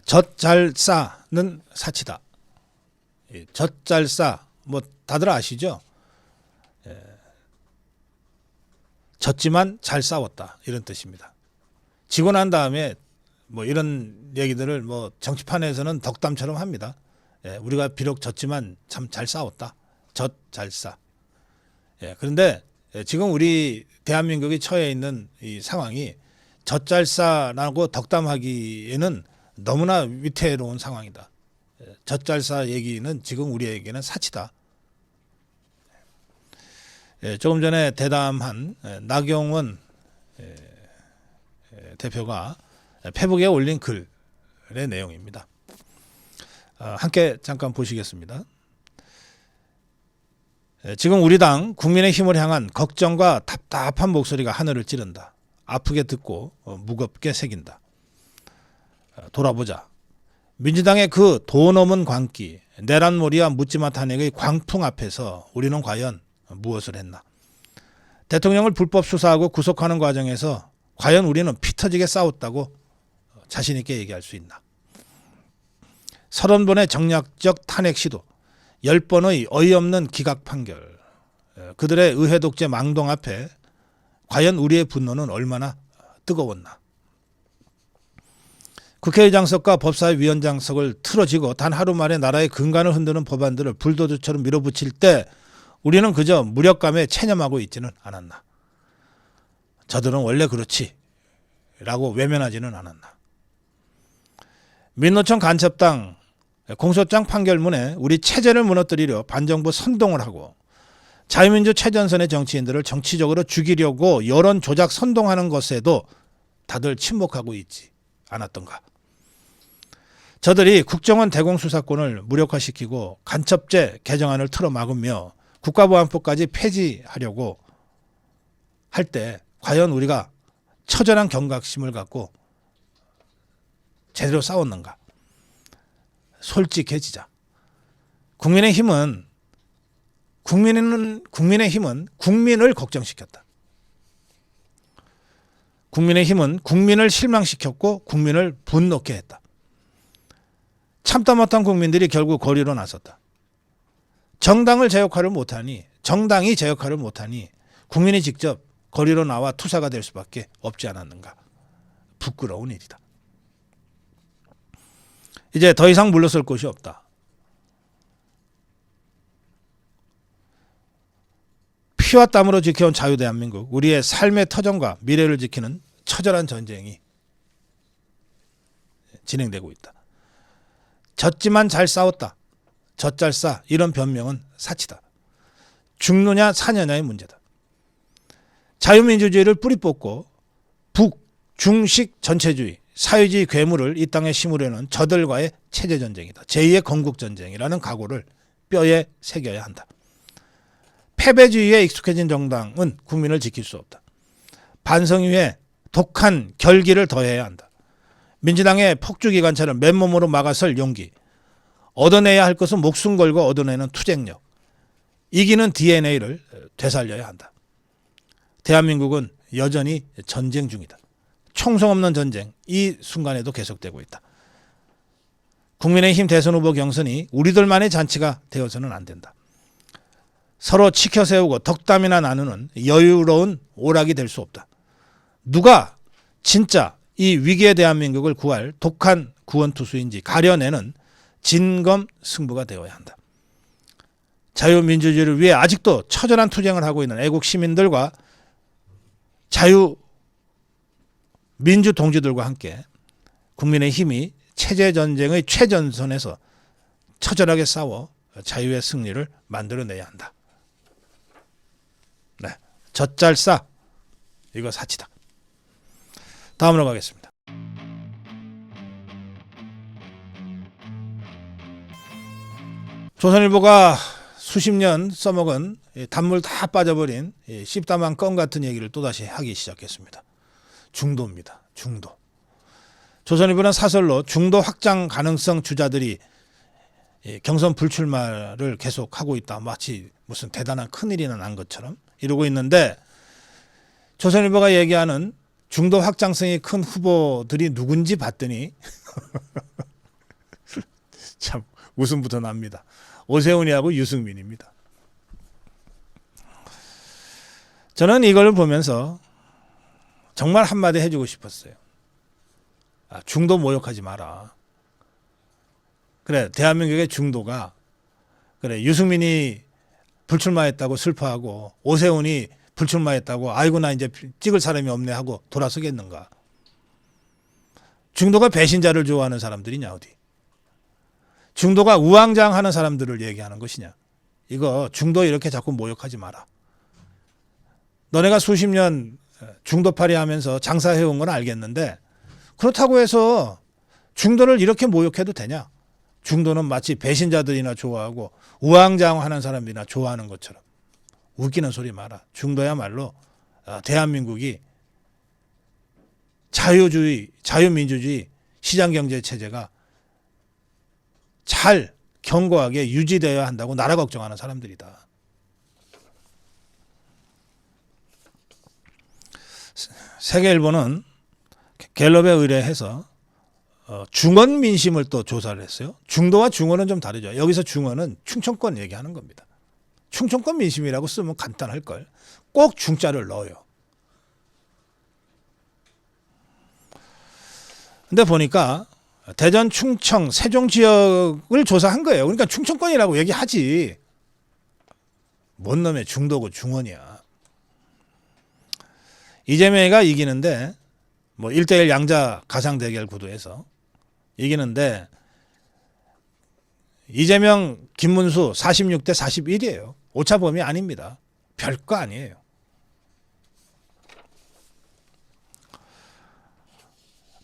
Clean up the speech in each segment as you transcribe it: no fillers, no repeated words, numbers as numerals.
젖 잘 싸는 사치다. 젖 잘 싸, 뭐 다들 아시죠? 졌지만 잘 싸웠다, 이런 뜻입니다. 지고 난 다음에 뭐 이런 얘기들을 뭐 정치판에서는 덕담처럼 합니다. 우리가 비록 졌지만 참 잘 싸웠다. 젖 잘 싸. 그런데 지금 우리 대한민국이 처해 있는 이 상황이 젖 잘 싸라고 덕담하기에는 너무나 위태로운 상황이다. 젖 잘 싸 얘기는 지금 우리에게는 사치다. 조금 전에 대담한 나경원 대표가 페북에 올린 글의 내용입니다. 함께 잠깐 보시겠습니다. 지금 우리 당 국민의힘을 향한 걱정과 답답한 목소리가 하늘을 찌른다. 아프게 듣고 무겁게 새긴다. 돌아보자. 민주당의 그 돈 없는 광기, 내란몰이와 묻지마 탄핵의 광풍 앞에서 우리는 과연 무엇을 했나? 대통령을 불법 수사하고 구속하는 과정에서 과연 우리는 피 터지게 싸웠다고 자신 있게 얘기할 수 있나? 30번의 정략적 탄핵 시도, 10번의 어이없는 기각 판결, 그들의 의회 독재 망동 앞에 과연 우리의 분노는 얼마나 뜨거웠나? 국회의장석과 법사위원장석을 틀어지고 단 하루 만에 나라의 근간을 흔드는 법안들을 불도저처럼 밀어붙일 때 우리는 그저 무력감에 체념하고 있지는 않았나? 저들은 원래 그렇지 라고 외면하지는 않았나? 민노총 간첩당 공소장 판결문에 우리 체제를 무너뜨리려 반정부 선동을 하고 자유민주 최전선의 정치인들을 정치적으로 죽이려고 여론 조작 선동하는 것에도 다들 침묵하고 있지 않았던가? 저들이 국정원 대공수사권을 무력화시키고 간첩죄 개정안을 틀어막으며 국가보안법까지 폐지하려고 할 때 과연 우리가 처절한 경각심을 갖고 제대로 싸웠는가? 솔직해지자. 국민의힘은 국민을 걱정시켰다. 국민의힘은 국민을 실망시켰고 국민을 분노케 했다. 참다 못한 국민들이 결국 거리로 나섰다. 정당이 제 역할을 못하니 국민이 직접 거리로 나와 투사가 될 수밖에 없지 않았는가. 부끄러운 일이다. 이제 더 이상 물러설 곳이 없다. 피와 땀으로 지켜온 자유대한민국, 우리의 삶의 터전과 미래를 지키는 처절한 전쟁이 진행되고 있다. 졌지만 잘 싸웠다. 젖 잘 싸. 이런 변명은 사치다. 죽느냐 사느냐의 문제다. 자유민주주의를 뿌리 뽑고 북중식 전체주의, 사회주의 괴물을 이 땅에 심으려는 저들과의 체제전쟁이다. 제2의 건국전쟁이라는 각오를 뼈에 새겨야 한다. 패배주의에 익숙해진 정당은 국민을 지킬 수 없다. 반성 위에 독한 결기를 더해야 한다. 민주당의 폭주기관차를 맨몸으로 막아설 용기, 얻어내야 할 것은 목숨 걸고 얻어내는 투쟁력, 이기는 DNA를 되살려야 한다. 대한민국은 여전히 전쟁 중이다. 총성 없는 전쟁, 이 순간에도 계속되고 있다. 국민의힘 대선 후보 경선이 우리들만의 잔치가 되어서는 안 된다. 서로 치켜세우고 덕담이나 나누는 여유로운 오락이 될 수 없다. 누가 진짜 이 위기의 대한민국을 구할 독한 구원투수인지 가려내는 진검승부가 되어야 한다. 자유민주주의를 위해 아직도 처절한 투쟁을 하고 있는 애국 시민들과 자유민주동지들과 함께 국민의힘이 체제전쟁의 최전선에서 처절하게 싸워 자유의 승리를 만들어내야 한다. 네, 젖 잘 싸. 이거 사치다. 다음으로 가겠습니다. 조선일보가 수십 년 써먹은 단물 다 빠져버린 씹다만 껌 같은 얘기를 또다시 하기 시작했습니다. 중도입니다. 중도. 조선일보는 사설로 중도 확장 가능성 주자들이 경선 불출마를 계속하고 있다. 마치 무슨 대단한 큰일이 난 것처럼 이러고 있는데, 조선일보가 얘기하는 중도 확장성이 큰 후보들이 누군지 봤더니 참 웃음부터 납니다. 오세훈이하고 유승민입니다. 저는 이걸 보면서 정말 한마디 해주고 싶었어요. 중도 모욕하지 마라. 그래, 대한민국의 중도가 그래, 유승민이 불출마했다고 슬퍼하고 오세훈이 불출마했다고 아이고 나 이제 찍을 사람이 없네 하고 돌아서겠는가. 중도가 배신자를 좋아하는 사람들이냐 어디. 중도가 우왕좌왕하는 사람들을 얘기하는 것이냐. 이거 중도 이렇게 자꾸 모욕하지 마라. 너네가 수십 년 중도파리 하면서 장사해온 건 알겠는데 그렇다고 해서 중도를 이렇게 모욕해도 되냐. 중도는 마치 배신자들이나 좋아하고 우왕좌왕하는 사람들이나 좋아하는 것처럼. 웃기는 소리 마라. 중도야말로 대한민국이 자유주의, 자유민주주의 시장경제 체제가 잘 견고하게 유지되어야 한다고 나라 걱정하는 사람들이다. 세계일보는 갤럽에 의뢰해서 중원 민심을 또 조사를 했어요. 중도와 중원은 좀 다르죠. 여기서 중원은 충청권 얘기하는 겁니다. 충청권 민심이라고 쓰면 간단할 걸. 꼭 중자를 넣어요. 근데 보니까 대전, 충청, 세종 지역을 조사한 거예요. 그러니까 충청권이라고 얘기하지. 뭔 놈의 중도고 중원이야. 이재명이가 이기는데 뭐 1대1 양자 가상 대결 구도에서 이기는데 이재명, 김문수 46대 41이에요. 오차범위 아닙니다. 별거 아니에요.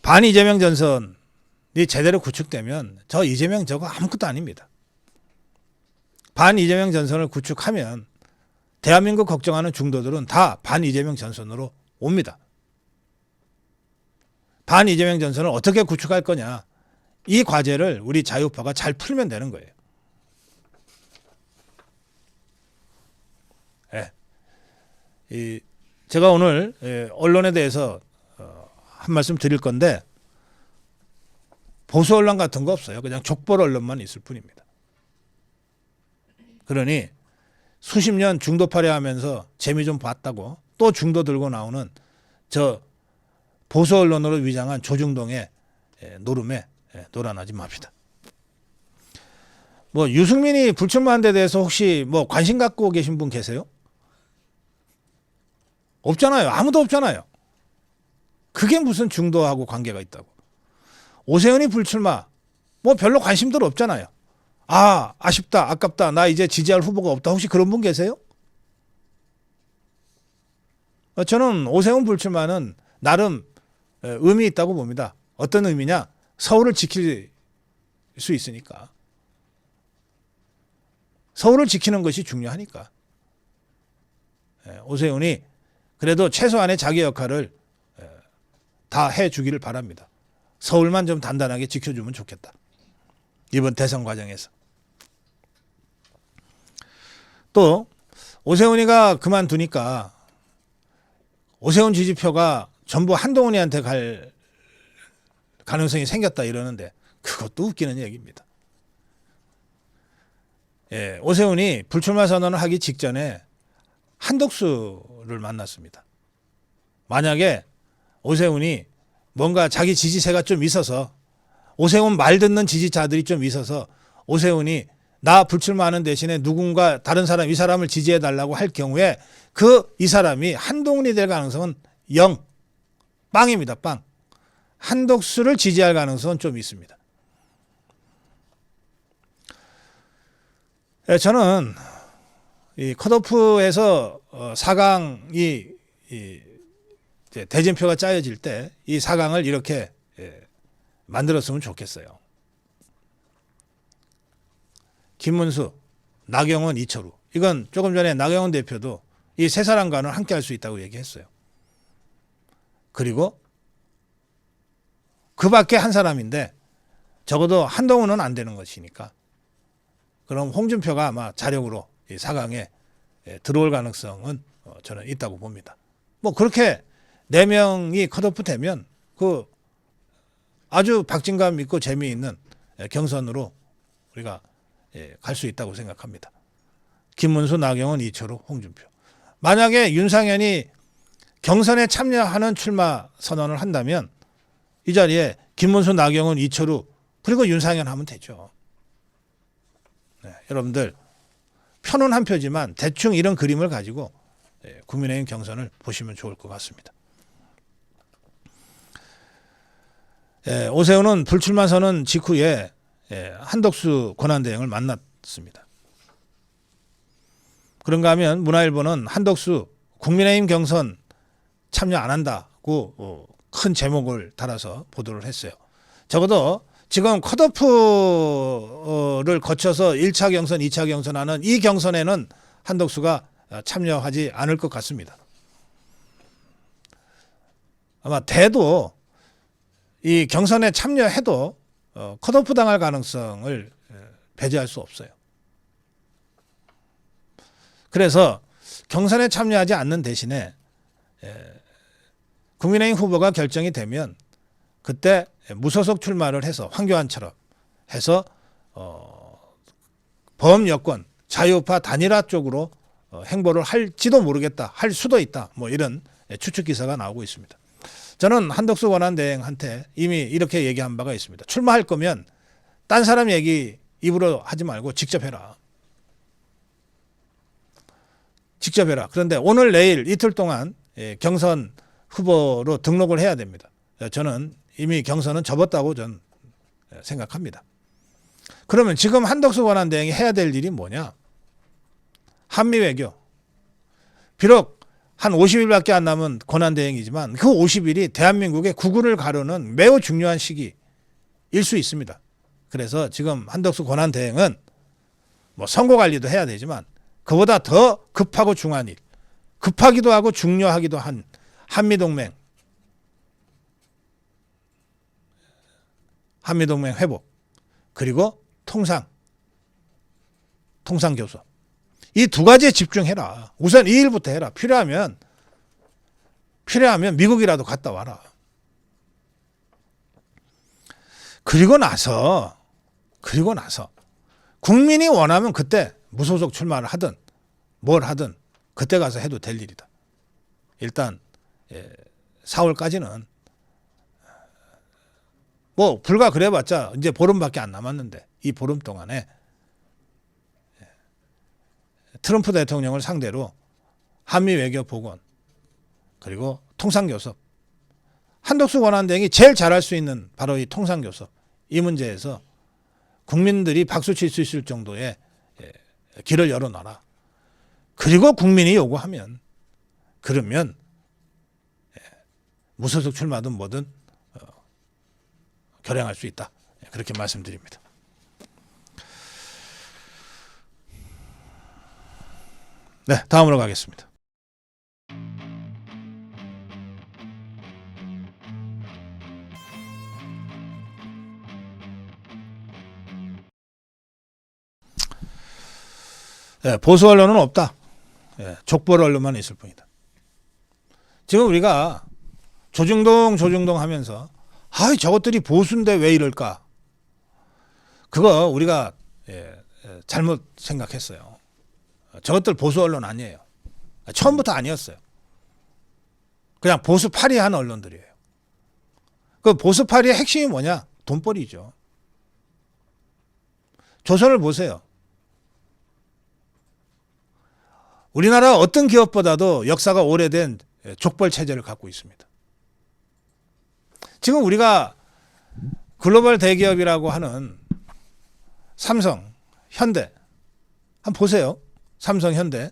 반 이재명 전선이 제대로 구축되면 저 이재명 저거 아무것도 아닙니다. 반 이재명 전선을 구축하면 대한민국 걱정하는 중도들은 다 반 이재명 전선으로 옵니다. 반 이재명 전선을 어떻게 구축할 거냐. 이 과제를 우리 자유파가 잘 풀면 되는 거예요. 제가 오늘 언론에 대해서 한 말씀 드릴 건데 보수 언론 같은 거 없어요. 그냥 족벌 언론만 있을 뿐입니다. 그러니 수십 년 중도파리 하면서 재미 좀 봤다고 또 중도 들고 나오는 저 보수 언론으로 위장한 조중동의 노름에 놀아나지 맙시다. 뭐 유승민이 불출마한 데 대해서 혹시 뭐 관심 갖고 계신 분 계세요? 없잖아요. 아무도 없잖아요. 그게 무슨 중도하고 관계가 있다고. 오세훈이 불출마 뭐 별로 관심들 없잖아요. 아쉽다 아깝다 나 이제 지지할 후보가 없다. 혹시 그런 분 계세요? 저는 오세훈 불출마는 나름 의미 있다고 봅니다. 어떤 의미냐. 서울을 지킬 수 있으니까. 서울을 지키는 것이 중요하니까. 오세훈이 그래도 최소한의 자기 역할을 다 해주기를 바랍니다. 서울만 좀 단단하게 지켜주면 좋겠다. 이번 대선 과정에서. 또 오세훈이가 그만두니까 오세훈 지지표가 전부 한동훈이한테 갈 가능성이 생겼다 이러는데 그것도 웃기는 얘기입니다. 오세훈이 불출마 선언을 하기 직전에 한덕수를 만났습니다. 만약에 오세훈이 뭔가 자기 지지세가 좀 있어서 오세훈 말 듣는 지지자들이 좀 있어서 오세훈이 나 불출마하는 대신에 누군가 다른 사람 이 사람을 지지해달라고 할 경우에 이 사람이 한동훈이 될 가능성은 0. 빵입니다. 빵. 한덕수를 지지할 가능성은 좀 있습니다. 저는 이 컷오프에서 4강이 대진표가 짜여질 때 이 4강을 이렇게 만들었으면 좋겠어요. 김문수, 나경원, 이철우. 이건 조금 전에 나경원 대표도 이 세 사람과는 함께 할 수 있다고 얘기했어요. 그리고 그 밖에 한 사람인데 적어도 한동훈은 안 되는 것이니까 그럼 홍준표가 아마 자력으로 이 4강에 들어올 가능성은 저는 있다고 봅니다. 뭐 그렇게 4명이 컷오프 되면 그 아주 박진감 있고 재미있는 경선으로 우리가 갈 수 있다고 생각합니다. 김문수, 나경원, 이철우, 홍준표. 만약에 윤상현이 경선에 참여하는 출마 선언을 한다면 이 자리에 김문수, 나경원, 이철우 그리고 윤상현 하면 되죠. 네, 여러분들 표는 한 표지만 대충 이런 그림을 가지고 국민의힘 경선을 보시면 좋을 것 같습니다. 오세훈은 불출마 선언 직후에 한덕수 권한대행을 만났습니다. 그런가 하면 문화일보는 한덕수 국민의힘 경선 참여 안 한다고 큰 제목을 달아서 보도를 했어요. 적어도 지금 컷오프를 거쳐서 1차 경선, 2차 경선하는 이 경선에는 한덕수가 참여하지 않을 것 같습니다. 아마 대도 이 경선에 참여해도 컷오프 당할 가능성을 배제할 수 없어요. 그래서 경선에 참여하지 않는 대신에 국민의힘 후보가 결정이 되면 그때 무소속 출마를 해서 황교안처럼 해서 범여권 자유파 단일화 쪽으로 행보를 할지도 모르겠다, 할 수도 있다, 뭐 이런 추측 기사가 나오고 있습니다. 저는 한덕수 권한대행한테 이미 이렇게 얘기한 바가 있습니다. 출마할 거면 딴 사람 얘기 입으로 하지 말고 직접 해라. 직접 해라. 그런데 오늘 내일 이틀 동안 경선 후보로 등록을 해야 됩니다. 저는 이미 경선은 접었다고 저는 생각합니다. 그러면 지금 한덕수 권한대행이 해야 될 일이 뭐냐? 한미 외교. 비록 한 50일밖에 안 남은 권한대행이지만 그 50일이 대한민국의 구군을 가르는 매우 중요한 시기일 수 있습니다. 그래서 지금 한덕수 권한대행은 뭐 선거 관리도 해야 되지만 그보다 더 급하고 중요한 일, 급하기도 하고 중요하기도 한 한미동맹 회복, 그리고 통상교섭. 이 두 가지에 집중해라. 우선 이 일부터 해라. 필요하면 미국이라도 갔다 와라. 그리고 나서 국민이 원하면 그때 무소속 출마를 하든 뭘 하든 그때 가서 해도 될 일이다. 일단 4월까지는 뭐 불과 그래봤자 이제 보름밖에 안 남았는데 이 보름 동안에 트럼프 대통령을 상대로 한미 외교 복원 그리고 통상교섭, 한덕수 권한대행이 제일 잘할 수 있는 바로 이 통상교섭, 이 문제에서 국민들이 박수 칠 수 있을 정도의 길을 열어놔라. 그리고 국민이 요구하면 그러면 무소속 출마든 뭐든 결행할 수 있다. 그렇게 말씀드립니다. 네, 다음으로 가겠습니다. 보수 언론은 없다. 족보 언론만 있을 뿐이다. 지금 우리가 조중동 하면서 저것들이 보수인데 왜 이럴까? 그거 우리가 잘못 생각했어요. 저것들 보수 언론 아니에요. 처음부터 아니었어요. 그냥 보수파리한 언론들이에요. 그 보수파리의 핵심이 뭐냐? 돈벌이죠. 조선을 보세요. 우리나라 어떤 기업보다도 역사가 오래된 족벌 체제를 갖고 있습니다. 지금 우리가 글로벌 대기업이라고 하는 삼성, 현대 한번 보세요. 삼성, 현대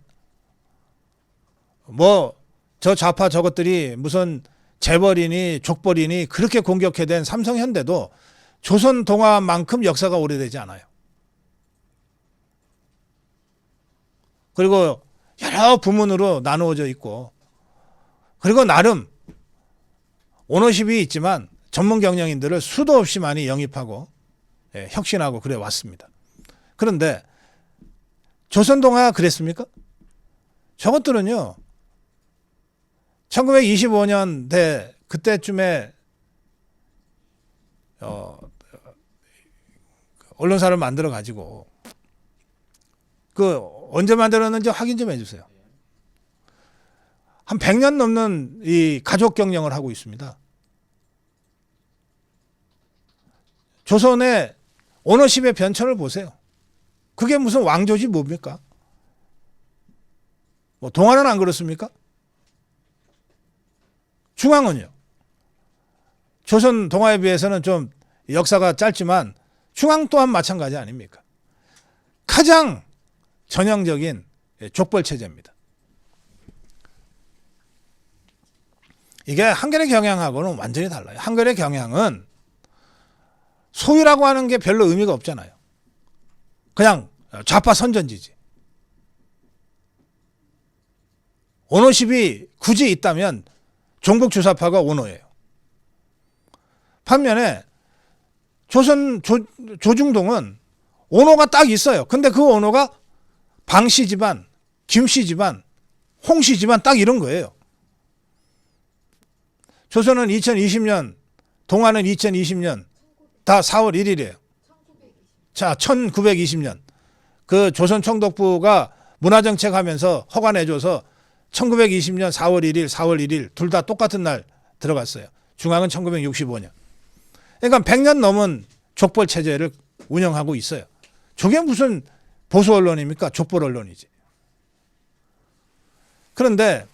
뭐 저 좌파 저것들이 무슨 재벌이니 족벌이니 그렇게 공격해댄 삼성, 현대도 조선 동아만큼 역사가 오래되지 않아요. 그리고 여러 부문으로 나누어져 있고 그리고 나름 오너십이 있지만 전문 경영인들을 수도 없이 많이 영입하고 혁신하고 그래 왔습니다. 그런데 조선동아가 그랬습니까? 저것들은요 1925년대 그때쯤에 언론사를 만들어 가지고 그 언제 만들었는지 확인 좀 해주세요. 한 100년 넘는 이 가족 경영을 하고 있습니다. 조선의 오너십의 변천을 보세요. 그게 무슨 왕조지 뭡니까? 뭐 동아는 안 그렇습니까? 중앙은요. 조선 동아에 비해서는 좀 역사가 짧지만 중앙 또한 마찬가지 아닙니까? 가장 전형적인 족벌 체제입니다. 이게 한글의 경향하고는 완전히 달라요. 한글의 경향은 소유라고 하는 게 별로 의미가 없잖아요. 그냥 좌파 선전지지. 오너십이 굳이 있다면 종북 주사파가 오너예요. 반면에 조중동은 오너가 딱 있어요. 근데 그 오너가 방씨 집안, 김씨 집안, 홍씨 집안 딱 이런 거예요. 조선은 2020년, 동아는 2020년, 다 4월 1일이에요. 자, 1920년. 그 조선 총독부가 문화정책 하면서 허가내줘서 1920년 4월 1일, 4월 1일 둘 다 똑같은 날 들어갔어요. 중앙은 1965년. 그러니까 100년 넘은 족벌 체제를 운영하고 있어요. 저게 무슨 보수 언론입니까? 족벌 언론이지. 그런데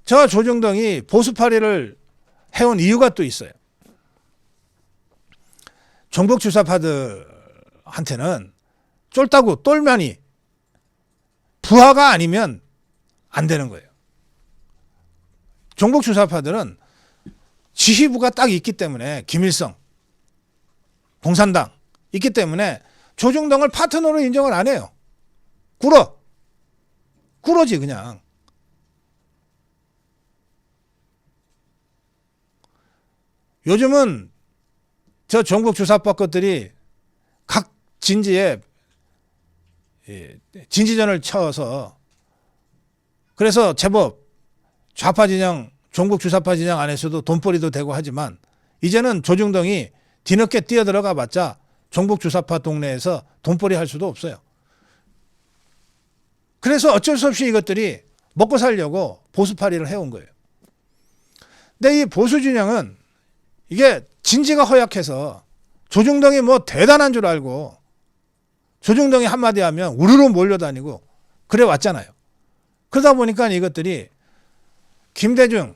저 조중동이 보수파리를 해온 이유가 또 있어요. 종북 주사파들한테는 쫄따구 똘면이 부하가 아니면 안 되는 거예요. 종북 주사파들은 지휘부가 딱 있기 때문에 김일성, 공산당 있기 때문에 조중동을 파트너로 인정을 안 해요. 꿇어지 그냥. 요즘은 저 종북 주사파 것들이 각 진지에 진지전을 쳐서 그래서 제법 좌파 진영, 종북 주사파 진영 안에서도 돈벌이도 되고 하지만 이제는 조중동이 뒤늦게 뛰어들어가 봤자 종북 주사파 동네에서 돈벌이 할 수도 없어요. 그래서 어쩔 수 없이 이것들이 먹고 살려고 보수파리를 해온 거예요. 근데 이 보수 진영은 이게 진지가 허약해서 조중동이 뭐 대단한 줄 알고 조중동이 한마디 하면 우르르 몰려다니고 그래 왔잖아요. 그러다 보니까 이것들이 김대중,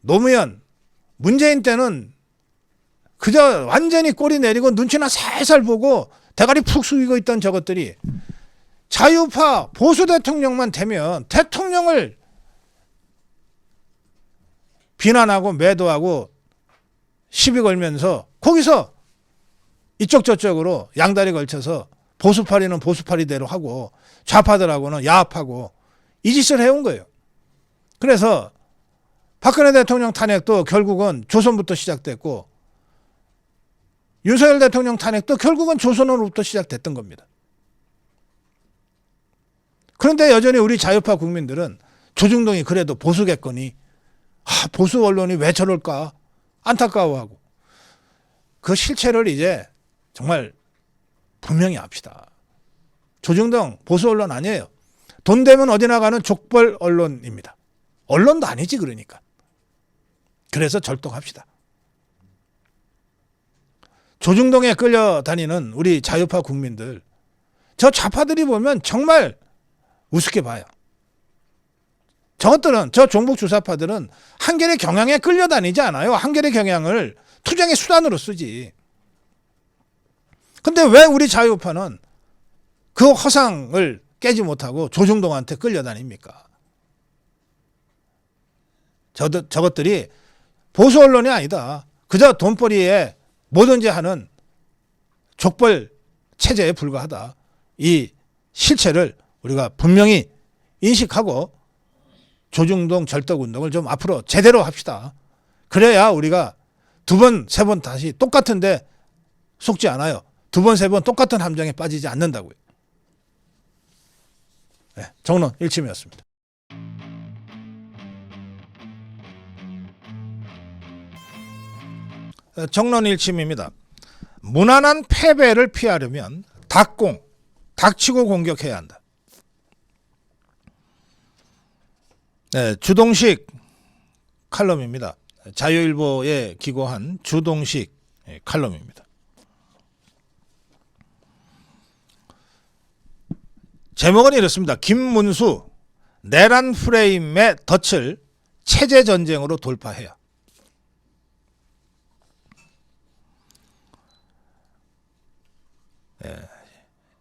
노무현, 문재인 때는 그저 완전히 꼬리 내리고 눈치나 살살 보고 대가리 푹 숙이고 있던 저것들이 자유파 보수 대통령만 되면 대통령을 비난하고 매도하고 시비 걸면서 거기서 이쪽 저쪽으로 양다리 걸쳐서 보수파리는 보수파리대로 하고 좌파들하고는 야합하고 이 짓을 해온 거예요. 그래서 박근혜 대통령 탄핵도 결국은 조선부터 시작됐고 윤석열 대통령 탄핵도 결국은 조선으로부터 시작됐던 겁니다. 그런데 여전히 우리 자유파 국민들은 조중동이 그래도 보수겠거니 보수 언론이 왜 저럴까 안타까워하고 그 실체를 이제 정말 분명히 합시다. 조중동 보수 언론 아니에요. 돈 되면 어디 나가는 족벌 언론입니다. 언론도 아니지 그러니까. 그래서 절독합시다. 조중동에 끌려다니는 우리 자유파 국민들 저 좌파들이 보면 정말 우습게 봐요. 저것들은 저 종북 주사파들은 한결의 경향에 끌려다니지 않아요. 한결의 경향을 투쟁의 수단으로 쓰지. 근데 왜 우리 자유파는 그 허상을 깨지 못하고 조중동한테 끌려다닙니까? 저것들이 보수 언론이 아니다. 그저 돈벌이에 뭐든지 하는 족벌 체제에 불과하다. 이 실체를 우리가 분명히 인식하고 조중동 절독운동을 좀 앞으로 제대로 합시다. 그래야 우리가 두 번, 세 번 다시 똑같은데 속지 않아요. 두 번, 세 번 똑같은 함정에 빠지지 않는다고요. 네, 정론 일침이었습니다. 정론일침입니다. 무난한 패배를 피하려면 닥치고 공격해야 한다. 네, 주동식 칼럼입니다. 자유일보에 기고한 주동식 칼럼입니다. 제목은 이렇습니다. 김문수 내란 프레임의 덫을 체제 전쟁으로 돌파해야.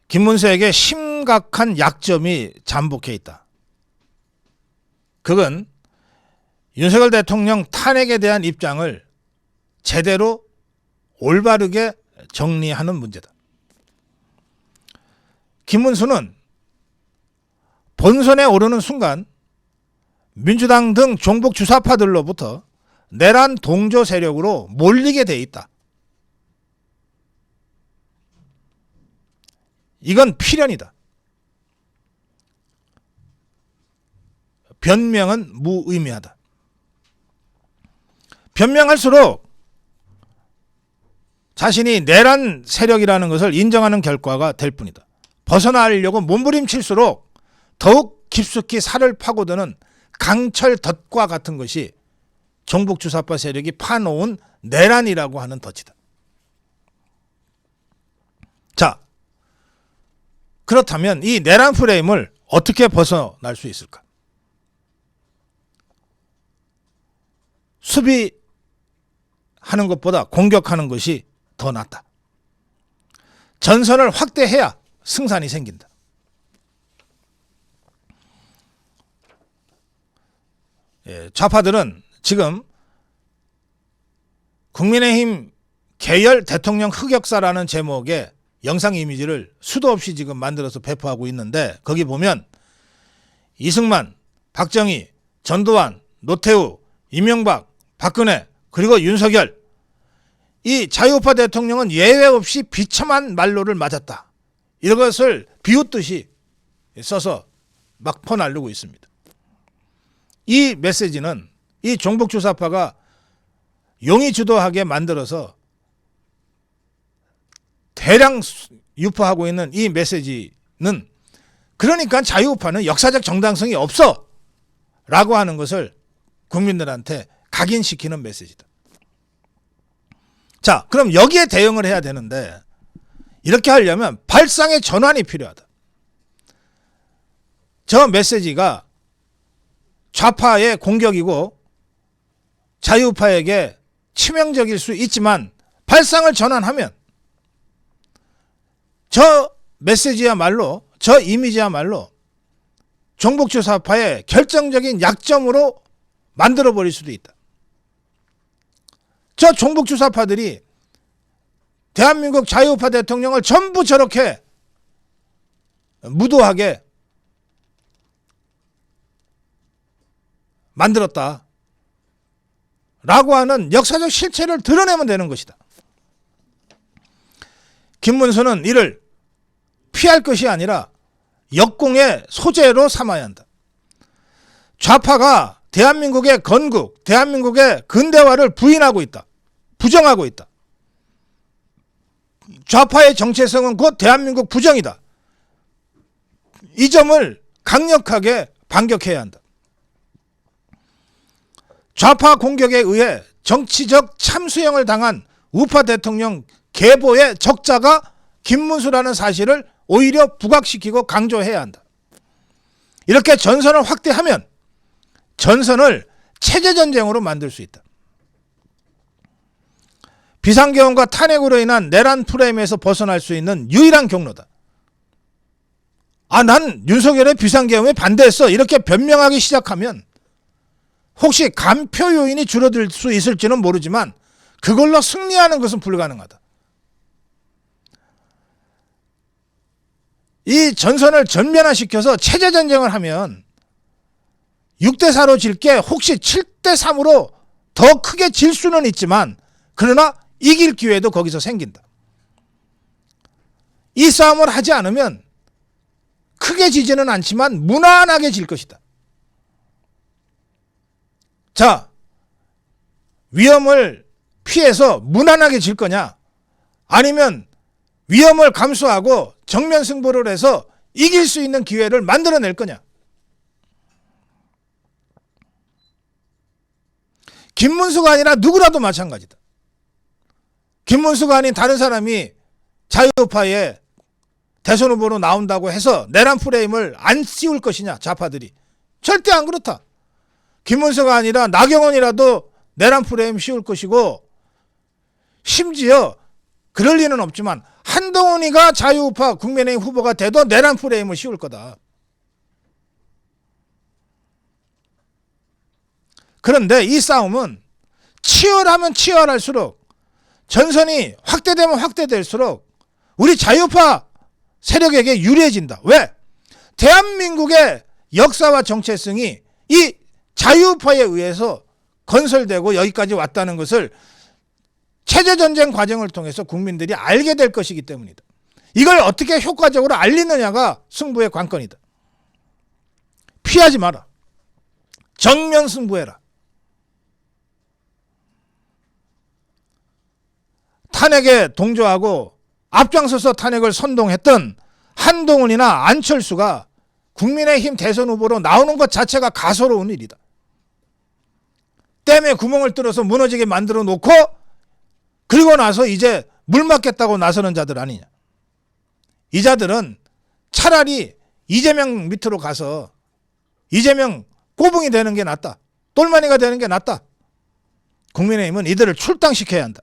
김문수에게 심각한 약점이 잠복해 있다. 그건 윤석열 대통령 탄핵에 대한 입장을 제대로 올바르게 정리하는 문제다. 김문수는 본선에 오르는 순간 민주당 등 종북 주사파들로부터 내란 동조 세력으로 몰리게 돼 있다. 이건 필연이다. 변명은 무의미하다. 변명할수록 자신이 내란 세력이라는 것을 인정하는 결과가 될 뿐이다. 벗어나려고 몸부림칠수록 더욱 깊숙이 살을 파고드는 강철 덫과 같은 것이 종북 주사파 세력이 파놓은 내란이라고 하는 덫이다. 자, 그렇다면 이 내란 프레임을 어떻게 벗어날 수 있을까? 수비하는 것보다 공격하는 것이 더 낫다. 전선을 확대해야 승산이 생긴다. 좌파들은 지금 국민의힘 계열 대통령 흑역사라는 제목의 영상 이미지를 수도 없이 지금 만들어서 배포하고 있는데, 거기 보면 이승만, 박정희, 전두환, 노태우, 이명박, 박근혜, 그리고 윤석열, 이 자유우파 대통령은 예외 없이 비참한 말로를 맞았다. 이것을 비웃듯이 써서 막 퍼날르고 있습니다. 이 메시지는 이 종북주사파가 용의주도하게 만들어서 대량 유포하고 있는 이 메시지는, 그러니까 자유우파는 역사적 정당성이 없어 라고 하는 것을 국민들한테 각인시키는 메시지다. 자, 그럼 여기에 대응을 해야 되는데, 이렇게 하려면 발상의 전환이 필요하다. 저 메시지가 좌파의 공격이고 자유파에게 치명적일 수 있지만, 발상을 전환하면 저 메시지야말로, 저 이미지야말로 종북주사파의 결정적인 약점으로 만들어버릴 수도 있다. 저 종북주사파들이 대한민국 자유우파 대통령을 전부 저렇게 무도하게 만들었다 라고 하는 역사적 실체를 드러내면 되는 것이다. 김문수는 이를 피할 것이 아니라 역공의 소재로 삼아야 한다. 좌파가 대한민국의 건국, 대한민국의 근대화를 부인하고 있다. 부정하고 있다. 좌파의 정체성은 곧 대한민국 부정이다. 이 점을 강력하게 반격해야 한다. 좌파 공격에 의해 정치적 참수형을 당한 우파 대통령 계보의 적자가 김문수라는 사실을 오히려 부각시키고 강조해야 한다. 이렇게 전선을 확대하면 전선을 체제전쟁으로 만들 수 있다. 비상계엄과 탄핵으로 인한 내란 프레임에서 벗어날 수 있는 유일한 경로다. 난 윤석열의 비상계엄에 반대했어, 이렇게 변명하기 시작하면 혹시 간표 요인이 줄어들 수 있을지는 모르지만 그걸로 승리하는 것은 불가능하다. 이 전선을 전면화시켜서 체제전쟁을 하면 6대4로 질 게 혹시 7대3으로 더 크게 질 수는 있지만, 그러나 이길 기회도 거기서 생긴다. 이 싸움을 하지 않으면 크게 지지는 않지만 무난하게 질 것이다. 자, 위험을 피해서 무난하게 질 거냐, 아니면 위험을 감수하고 정면 승부를 해서 이길 수 있는 기회를 만들어낼 거냐. 김문수가 아니라 누구라도 마찬가지다. 김문수가 아닌 다른 사람이 자유파의 대선 후보로 나온다고 해서 내란 프레임을 안 씌울 것이냐, 좌파들이. 절대 안 그렇다. 김문수가 아니라 나경원이라도 내란 프레임 씌울 것이고, 심지어 그럴 리는 없지만 한동훈이가 자유우파 국민의힘 후보가 돼도 내란 프레임을 씌울 거다. 그런데 이 싸움은 치열하면 치열할수록, 전선이 확대되면 확대될수록 우리 자유파 세력에게 유리해진다. 왜? 대한민국의 역사와 정체성이 이 자유파에 의해서 건설되고 여기까지 왔다는 것을 체제전쟁 과정을 통해서 국민들이 알게 될 것이기 때문이다. 이걸 어떻게 효과적으로 알리느냐가 승부의 관건이다. 피하지 마라. 정면 승부해라. 탄핵에 동조하고 앞장서서 탄핵을 선동했던 한동훈이나 안철수가 국민의힘 대선 후보로 나오는 것 자체가 가소로운 일이다. 댐에 구멍을 뚫어서 무너지게 만들어 놓고 그리고 나서 이제 물 맞겠다고 나서는 자들 아니냐. 이 자들은 차라리 이재명 밑으로 가서 이재명 꼬붕이 되는 게 낫다. 똘마니가 되는 게 낫다. 국민의힘은 이들을 출당시켜야 한다.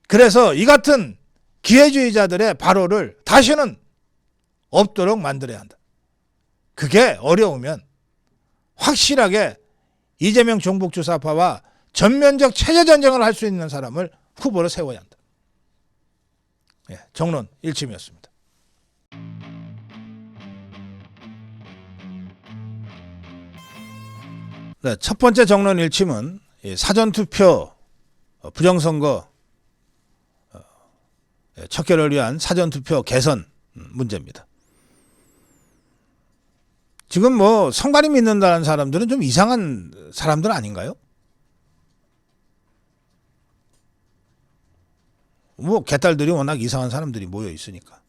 그래서 이 같은 기회주의자들의 발언을 다시는 없도록 만들어야 한다. 그게 어려우면 확실하게 이재명 종북주사파와 전면적 체제전쟁을 할 수 있는 사람을 후보로 세워야 한다. 예, 정론 일침이었습니다. 네, 첫 번째 정론 일침은 사전투표 부정선거 척결을 위한 사전투표 개선 문제입니다. 지금 뭐 선관위 믿는다는 사람들은 좀 이상한 사람들 아닌가요? 뭐 개딸들이 워낙 이상한 사람들이 모여 있으니까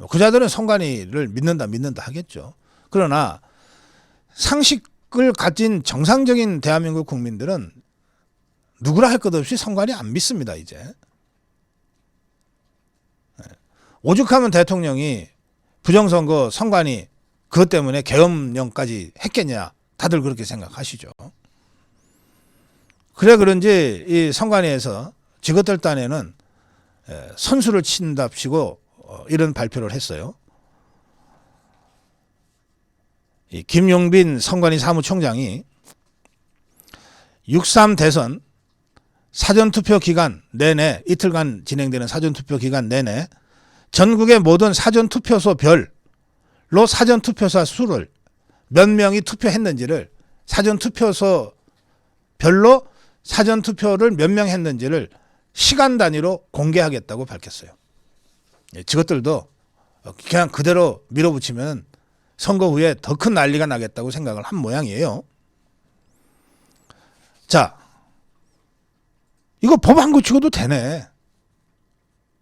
그 자들은 선관위를 믿는다 하겠죠. 그러나 상식을 가진 정상적인 대한민국 국민들은 누구라 할 것 없이 선관위 안 믿습니다. 이제 오죽하면 대통령이 부정선거 선관위 그것 때문에 계엄령까지 했겠냐, 다들 그렇게 생각하시죠. 그래 그런지 이 선관위에서 직업들 딴에는 선수를 친답시고 이런 발표를 했어요. 이 김용빈 선관위 사무총장이 6.3 대선 사전투표 기간 내내, 이틀간 진행되는 사전투표 기간 내내 전국의 모든 사전투표소 별로 사전투표소 수를 몇 명이 투표했는지를, 사전투표소 별로 사전투표를 몇 명 했는지를 시간 단위로 공개하겠다고 밝혔어요. 저것들도 그냥 그대로 밀어붙이면 선거 후에 더 큰 난리가 나겠다고 생각을 한 모양이에요. 자, 이거 법 안 고치고도 되네.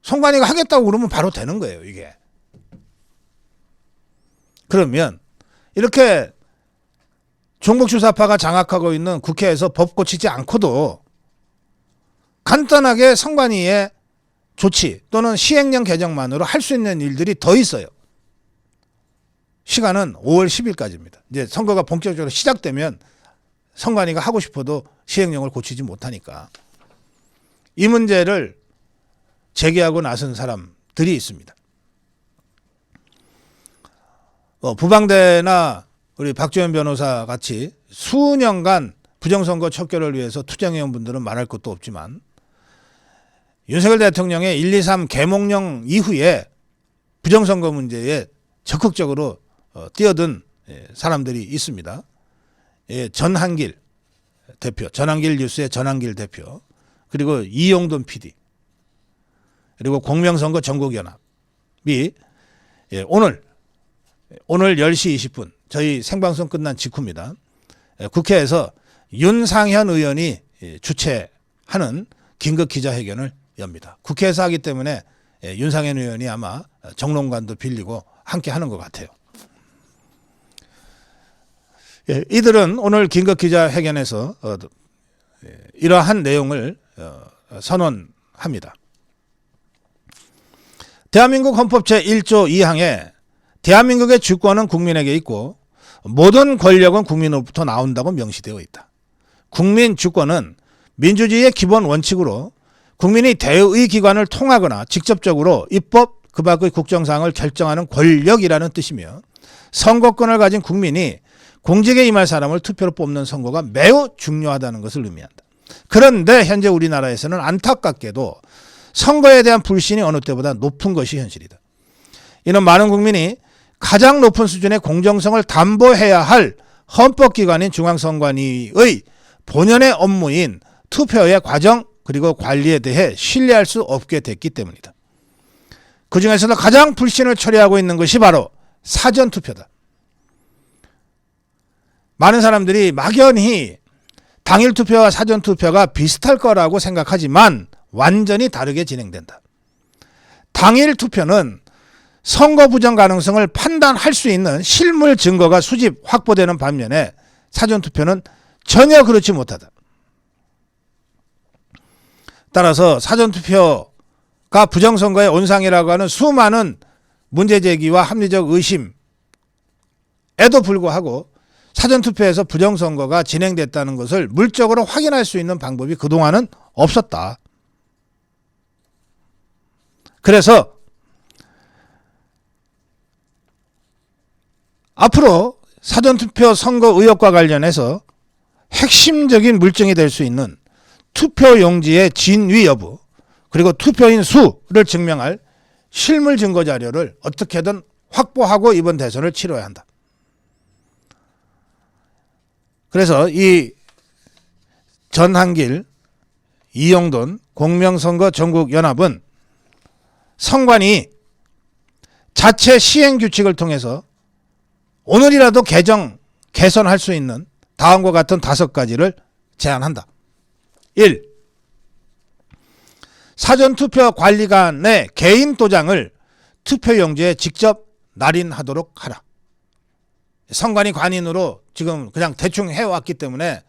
선관위가 하겠다고 그러면 바로 되는 거예요, 이게. 그러면 이렇게 종북주사파가 장악하고 있는 국회에서 법 고치지 않고도 간단하게 선관위의 조치 또는 시행령 개정만으로 할 수 있는 일들이 더 있어요. 시간은 5월 10일까지입니다. 이제 선거가 본격적으로 시작되면 선관위가 하고 싶어도 시행령을 고치지 못하니까 이 문제를 제기하고 나선 사람들이 있습니다. 부방대나 우리 박지원 변호사 같이 수년간 부정선거 척결을 위해서 투쟁해온 분들은 말할 것도 없지만 윤석열 대통령의 123 계몽령 이후에 부정선거 문제에 적극적으로 뛰어든 사람들이 있습니다. 전한길 대표, 전한길 뉴스의 전한길 대표, 그리고 이용돈 PD, 그리고 공명선거 전국연합이 오늘 10시 20분 저희 생방송 끝난 직후입니다. 국회에서 윤상현 의원이 주최하는 긴급 기자회견을 엽니다. 국회에서 하기 때문에 윤상현 의원이 아마 정론관도 빌리고 함께 하는 것 같아요. 이들은 오늘 긴급 기자회견에서 이러한 내용을 선언합니다. 대한민국 헌법 제1조 2항에 대한민국의 주권은 국민에게 있고 모든 권력은 국민으로부터 나온다고 명시되어 있다. 국민 주권은 민주주의의 기본 원칙으로 국민이 대의 기관을 통하거나 직접적으로 입법 그 밖의 국정사항을 결정하는 권력이라는 뜻이며 선거권을 가진 국민이 공직에 임할 사람을 투표로 뽑는 선거가 매우 중요하다는 것을 의미한다. 그런데 현재 우리나라에서는 안타깝게도 선거에 대한 불신이 어느 때보다 높은 것이 현실이다. 이는 많은 국민이 가장 높은 수준의 공정성을 담보해야 할 헌법기관인 중앙선관위의 본연의 업무인 투표의 과정 그리고 관리에 대해 신뢰할 수 없게 됐기 때문이다. 그 중에서도 가장 불신을 초래하고 있는 것이 바로 사전투표다. 많은 사람들이 막연히 당일투표와 사전투표가 비슷할 거라고 생각하지만 완전히 다르게 진행된다. 당일투표는 선거 부정 가능성을 판단할 수 있는 실물 증거가 수집, 확보되는 반면에 사전투표는 전혀 그렇지 못하다. 따라서 사전투표가 부정선거의 온상이라고 하는 수많은 문제제기와 합리적 의심에도 불구하고 사전투표에서 부정선거가 진행됐다는 것을 물적으로 확인할 수 있는 방법이 그동안은 없었다. 그래서 앞으로 사전투표 선거 의혹과 관련해서 핵심적인 물증이 될 수 있는 투표용지의 진위 여부 그리고 투표인 수를 증명할 실물 증거 자료를 어떻게든 확보하고 이번 대선을 치러야 한다. 그래서 이 전한길, 이영돈 공명선거 전국연합은 선관위 자체 시행규칙을 통해서 오늘이라도 개선할 수 있는 다음과 같은 5가지를 제안한다. 1. 사전투표 관리관의 개인 도장을 투표용지에 직접 날인하도록 하라. 선관위 관인으로 지금 그냥 대충 해왔기 때문에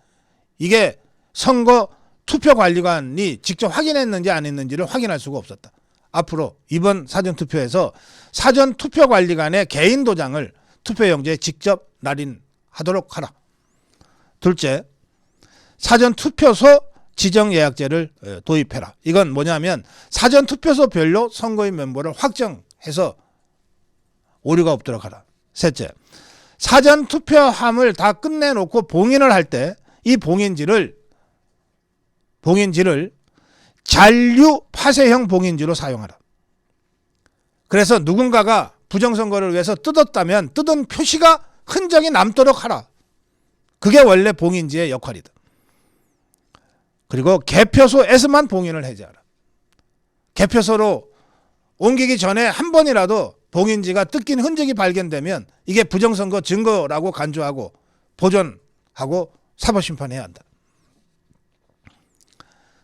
이게 선거 투표관리관이 직접 확인했는지 안 했는지를 확인할 수가 없었다. 앞으로 이번 사전투표에서 사전투표관리관의 개인 도장을 투표용지에 직접 날인하도록 하라. 둘째, 사전투표소 지정예약제를 도입해라. 이건 뭐냐면 사전투표소별로 선거인 멤버를 확정해서 오류가 없도록 하라. 셋째, 사전투표함을 다 끝내놓고 봉인을 할 때 이 봉인지를 잔류 파쇄형 봉인지로 사용하라. 그래서 누군가가 부정선거를 위해서 뜯었다면 뜯은 표시가 흔적이 남도록 하라. 그게 원래 봉인지의 역할이다. 그리고 개표소에서만 봉인을 해제하라. 개표소로 옮기기 전에 한 번이라도 봉인지가 뜯긴 흔적이 발견되면 이게 부정선거 증거라고 간주하고 보존하고 사법심판해야 한다.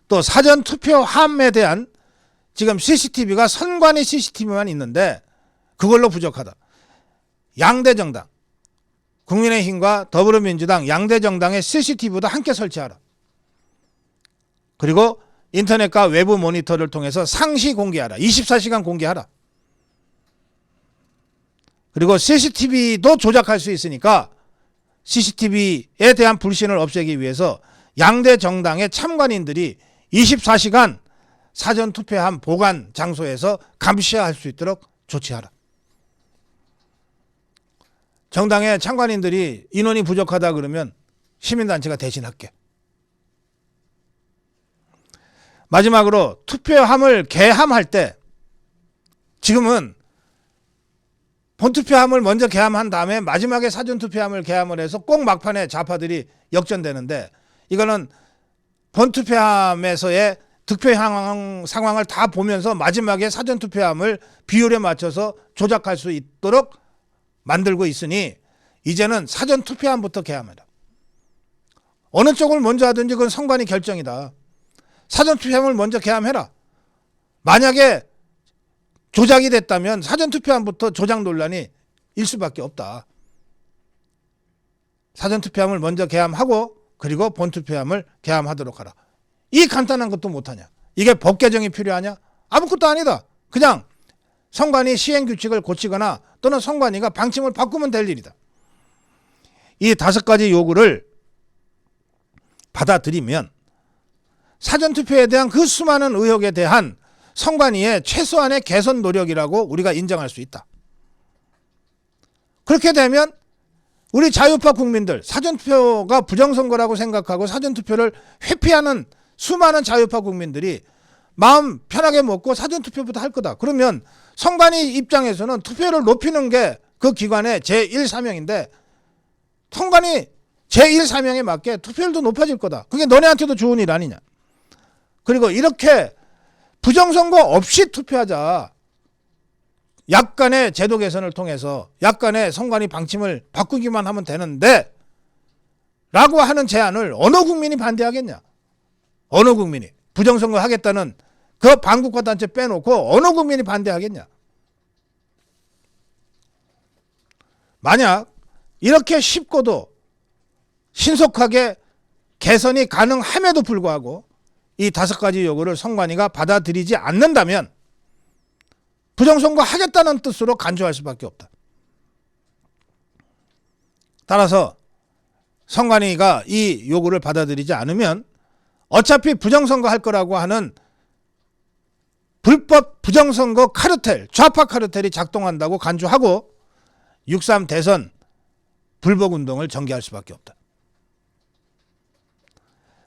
또 사전투표함에 대한 지금 CCTV가 선관위 CCTV만 있는데 그걸로 부족하다. 양대 정당, 국민의힘과 더불어민주당 양대 정당의 CCTV도 함께 설치하라. 그리고 인터넷과 외부 모니터를 통해서 상시 공개하라. 24시간 공개하라. 그리고 CCTV도 조작할 수 있으니까 CCTV에 대한 불신을 없애기 위해서 양대 정당의 참관인들이 24시간 사전투표함 보관 장소에서 감시할 수 있도록 조치하라. 정당의 참관인들이 인원이 부족하다 그러면 시민단체가 대신할게. 마지막으로 투표함을 개함할 때 지금은 본투표함을 먼저 개함한 다음에 마지막에 사전투표함을 개함을 해서 꼭 막판에 좌파들이 역전되는데 이거는 본투표함에서의 득표 상황을 다 보면서 마지막에 사전투표함을 비율에 맞춰서 조작할 수 있도록 만들고 있으니 이제는 사전투표함부터 개함하라. 어느 쪽을 먼저 하든지 그건 선관위 결정이다. 사전투표함을 먼저 개함해라. 만약에 조작이 됐다면 사전투표함부터 조작 논란이 일 수밖에 없다. 사전투표함을 먼저 개함하고 그리고 본투표함을 개함하도록 하라. 이 간단한 것도 못하냐. 이게 법 개정이 필요하냐? 아무것도 아니다. 그냥 선관위 시행규칙을 고치거나 또는 선관위가 방침을 바꾸면 될 일이다. 이 5가지 요구를 받아들이면 사전투표에 대한 그 수많은 의혹에 대한 선관위의 최소한의 개선 노력이라고 우리가 인정할 수 있다. 그렇게 되면 우리 자유파 국민들, 사전투표가 부정선거라고 생각하고 사전투표를 회피하는 수많은 자유파 국민들이 마음 편하게 먹고 사전투표부터 할 거다. 그러면 선관위 입장에서는 투표를 높이는 게 그 기관의 제1사명인데 선관위 제1사명에 맞게 투표율도 높아질 거다. 그게 너네한테도 좋은 일 아니냐. 그리고 이렇게 부정선거 없이 투표하자. 약간의 제도 개선을 통해서 약간의 선관위 방침을 바꾸기만 하면 되는데 라고 하는 제안을 어느 국민이 반대하겠냐. 어느 국민이. 부정선거 하겠다는 그 반국가 단체 빼놓고 어느 국민이 반대하겠냐. 만약 이렇게 쉽고도 신속하게 개선이 가능함에도 불구하고 이 5가지 요구를 선관위가 받아들이지 않는다면 부정선거 하겠다는 뜻으로 간주할 수밖에 없다. 따라서 선관위가 이 요구를 받아들이지 않으면 어차피 부정선거 할 거라고 하는 불법 부정선거 카르텔, 좌파 카르텔이 작동한다고 간주하고 6.3 대선 불복운동을 전개할 수밖에 없다.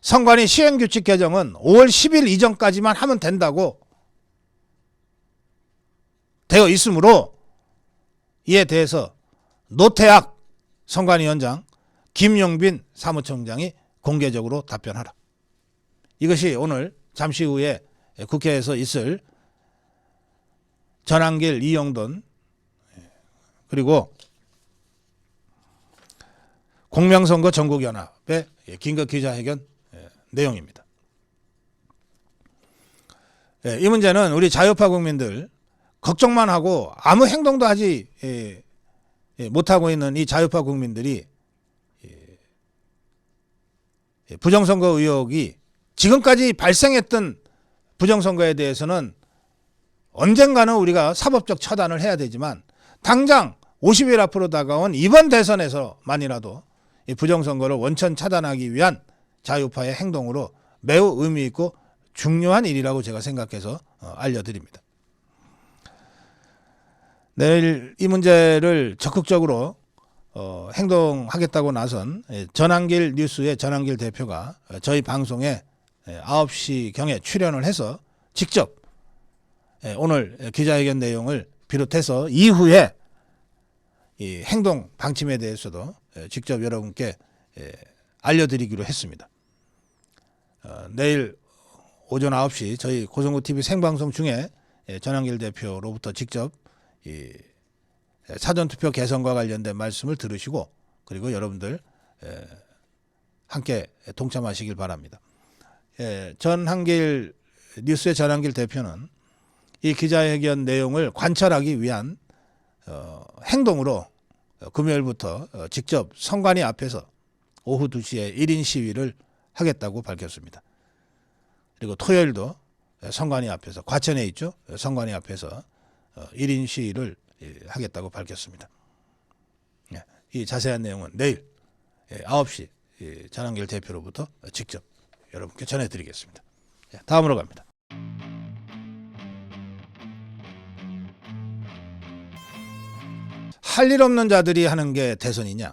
선관위 시행규칙 개정은 5월 10일 이전까지만 하면 된다고 되어 있으므로 이에 대해서 노태악 선관위원장, 김용빈 사무총장이 공개적으로 답변하라. 이것이 오늘 잠시 후에 국회에서 있을 전한길, 이영돈 그리고 공명선거 전국연합의 긴급 기자회견 내용입니다. 이 문제는 우리 자유파 국민들 걱정만 하고 아무 행동도 하지 못하고 있는 이 자유파 국민들이 부정선거 의혹이 지금까지 발생했던 부정선거에 대해서는 언젠가는 우리가 사법적 처단을 해야 되지만 당장 50일 앞으로 다가온 이번 대선에서만이라도 이 부정선거를 원천 차단하기 위한 자유파의 행동으로 매우 의미 있고 중요한 일이라고 제가 생각해서 알려드립니다. 내일 이 문제를 적극적으로 행동하겠다고 나선 전한길 뉴스의 전한길 대표가 저희 방송에 9시경에 출연을 해서 직접 오늘 기자회견 내용을 비롯해서 이후에 이 행동 방침에 대해서도 직접 여러분께 알려드리기로 했습니다. 내일 오전 9시 저희 고성구TV 생방송 중에 전한길 대표로부터 직접 이 사전투표 개선과 관련된 말씀을 들으시고 그리고 여러분들 함께 동참하시길 바랍니다. 전한길 뉴스의 전한길 대표는 이 기자회견 내용을 관철하기 위한 행동으로 금요일부터 직접 선관위 앞에서 오후 2시에 1인 시위를 하겠다고 밝혔습니다. 그리고 토요일도 선관위 앞에서 과천에 있죠. 선관위 앞에서 1인 시위를 하겠다고 밝혔습니다. 이 자세한 내용은 내일 9시 전한길 대표로부터 직접 여러분께 전해드리겠습니다. 다음으로 갑니다. 할 일 없는 자들이 하는 게 대선이냐?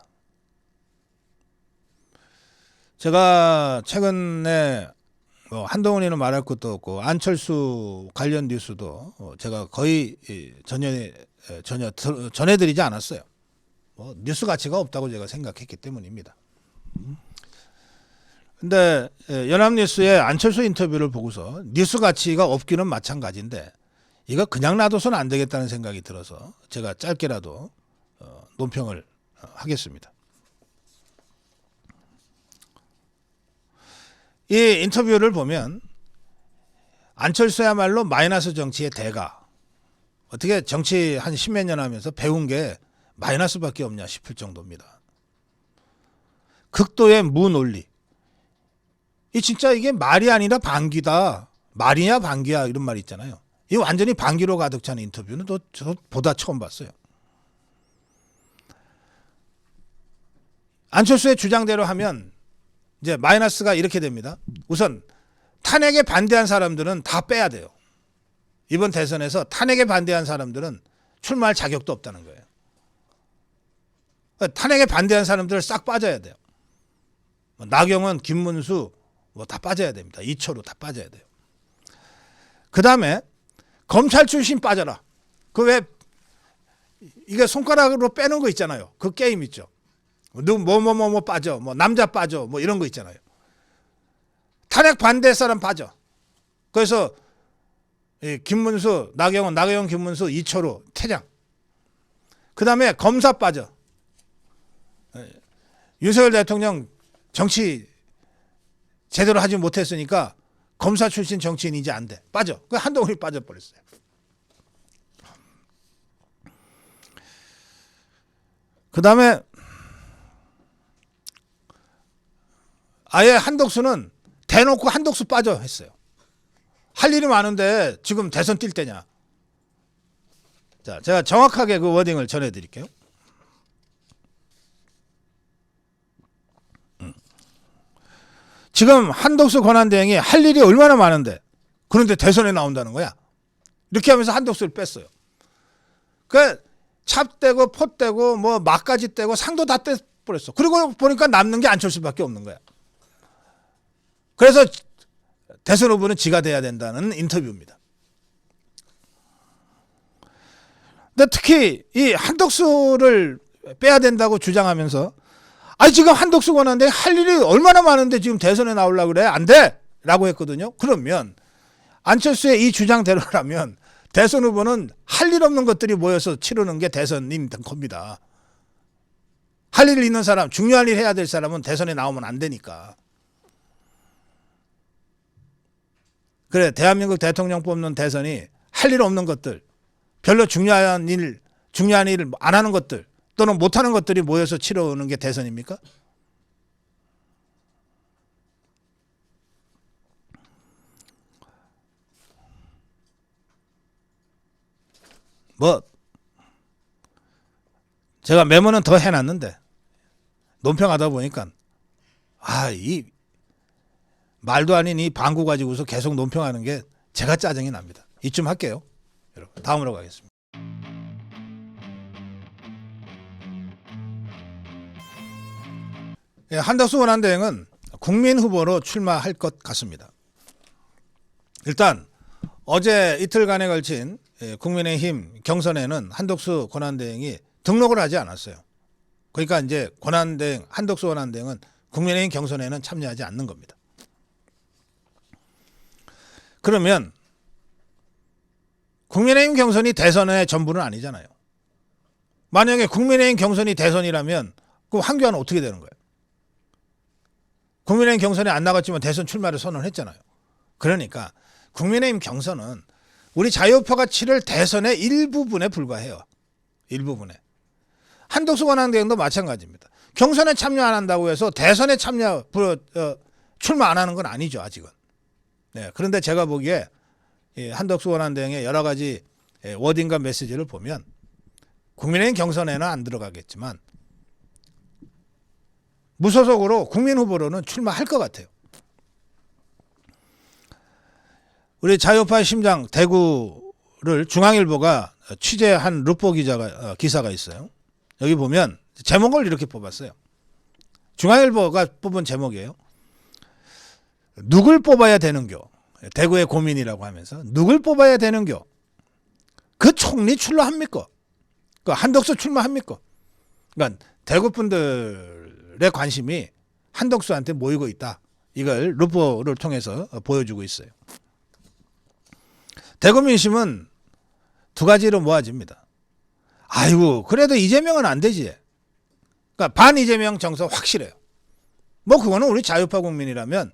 제가 최근에 한동훈이는 말할 것도 없고 안철수 관련 뉴스도 제가 거의 전혀 전해드리지 않았어요. 뉴스 가치가 없다고 제가 생각했기 때문입니다. 근데 연합뉴스의 안철수 인터뷰를 보고서 뉴스 가치가 없기는 마찬가지인데 이거 그냥 놔둬서는 안 되겠다는 생각이 들어서 제가 짧게라도 논평을 하겠습니다. 이 인터뷰를 보면 안철수야말로 마이너스 정치의 대가. 어떻게 정치 한 십몇 년 하면서 배운 게 마이너스밖에 없냐 싶을 정도입니다. 극도의 무논리. 이 진짜 이게 말이 아니라 방귀다. 말이냐 방귀야 이런 말 있잖아요. 이 완전히 방귀로 가득 찬 인터뷰는 또 보다 처음 봤어요. 안철수의 주장대로 하면 이제 마이너스가 이렇게 됩니다. 우선 탄핵에 반대한 사람들은 다 빼야 돼요. 이번 대선에서 탄핵에 반대한 사람들은 출마할 자격도 없다는 거예요. 탄핵에 반대한 사람들 싹 빠져야 돼요. 나경원, 김문수 다 빠져야 됩니다. 이철우 다 빠져야 돼요. 그 다음에 검찰 출신 빠져라. 그 왜 이게 손가락으로 빼는 거 있잖아요. 그 게임 있죠. 뭐 빠져, 뭐 남자 빠져, 뭐 이런 거 있잖아요. 탄핵 반대 사람 빠져. 그래서 김문수, 나경원, 김문수, 이철우 퇴장. 그 다음에 검사 빠져. 윤석열 대통령 정치 제대로 하지 못했으니까 검사 출신 정치인 이제 안 돼. 빠져. 그 한동훈이 빠져버렸어요. 그 다음에 아예 한덕수는 대놓고 한덕수 빠져 했어요. 할 일이 많은데 지금 대선 뛸 때냐. 자, 제가 정확하게 그 워딩을 전해드릴게요. 지금 한덕수 권한대행이 할 일이 얼마나 많은데 그런데 대선에 나온다는 거야. 이렇게 하면서 한덕수를 뺐어요. 그 찹대고 포대고 뭐 막까지 떼고 상도 다 떼버렸어. 그리고 보니까 남는 게 안철수밖에 없는 거야. 그래서 대선 후보는 지가 돼야 된다는 인터뷰입니다. 근데 특히 이 한덕수를 빼야 된다고 주장하면서 아니 지금 한덕수 권한대행 할 일이 얼마나 많은데 지금 대선에 나오려고 그래? 안 돼! 라고 했거든요. 그러면 안철수의 이 주장대로라면 대선 후보는 할 일 없는 것들이 모여서 치르는 게 대선인 겁니다. 할 일 있는 사람, 중요한 일 해야 될 사람은 대선에 나오면 안 되니까. 그래, 대한민국 대통령 뽑는 대선이 할 일 없는 것들, 별로 중요한 일을 안 하는 것들 또는 못하는 것들이 모여서 치러오는 게 대선입니까? 뭐 제가 메모는 더 해놨는데 논평하다 보니까 이 말도 아닌 이 방구 가지고서 계속 논평하는 게 제가 짜증이 납니다. 이쯤 할게요. 여러분 다음으로 가겠습니다. 한덕수 권한대행은 국민 후보로 출마할 것 같습니다. 일단 어제 이틀간에 걸친 국민의힘 경선에는 한덕수 권한대행이 등록을 하지 않았어요. 그러니까 이제 한덕수 권한대행은 국민의힘 경선에는 참여하지 않는 겁니다. 그러면 국민의힘 경선이 대선의 전부는 아니잖아요. 만약에 국민의힘 경선이 대선이라면 그럼 황교안은 어떻게 되는 거예요? 국민의힘 경선에 안 나갔지만 대선 출마를 선언했잖아요. 그러니까 국민의힘 경선은 우리 자유표가 치를 대선의 일부분에 불과해요. 일부분에. 한덕수 권한대행도 마찬가지입니다. 경선에 참여 안 한다고 해서 대선에 출마 안 하는 건 아니죠. 아직은. 네, 그런데 제가 보기에 한덕수 권한대행의 여러 가지 워딩과 메시지를 보면 국민의힘 경선에는 안 들어가겠지만 무소속으로 국민 후보로는 출마할 것 같아요. 우리 자유파의 심장 대구를 중앙일보가 취재한 루포 기사가 있어요. 여기 보면 제목을 이렇게 뽑았어요. 중앙일보가 뽑은 제목이에요. 누굴 뽑아야 되는겨? 대구의 고민이라고 하면서 누굴 뽑아야 되는겨? 그 총리 출마합니까? 그 한덕수 출마합니까? 그러니까 대구 분들의 관심이 한덕수한테 모이고 있다. 이걸 루포를 통해서 보여주고 있어요. 대구 민심은 두 가지로 모아집니다. 아이고 그래도 이재명은 안 되지. 그러니까 반 이재명 정서 확실해요. 뭐 그거는 우리 자유파 국민이라면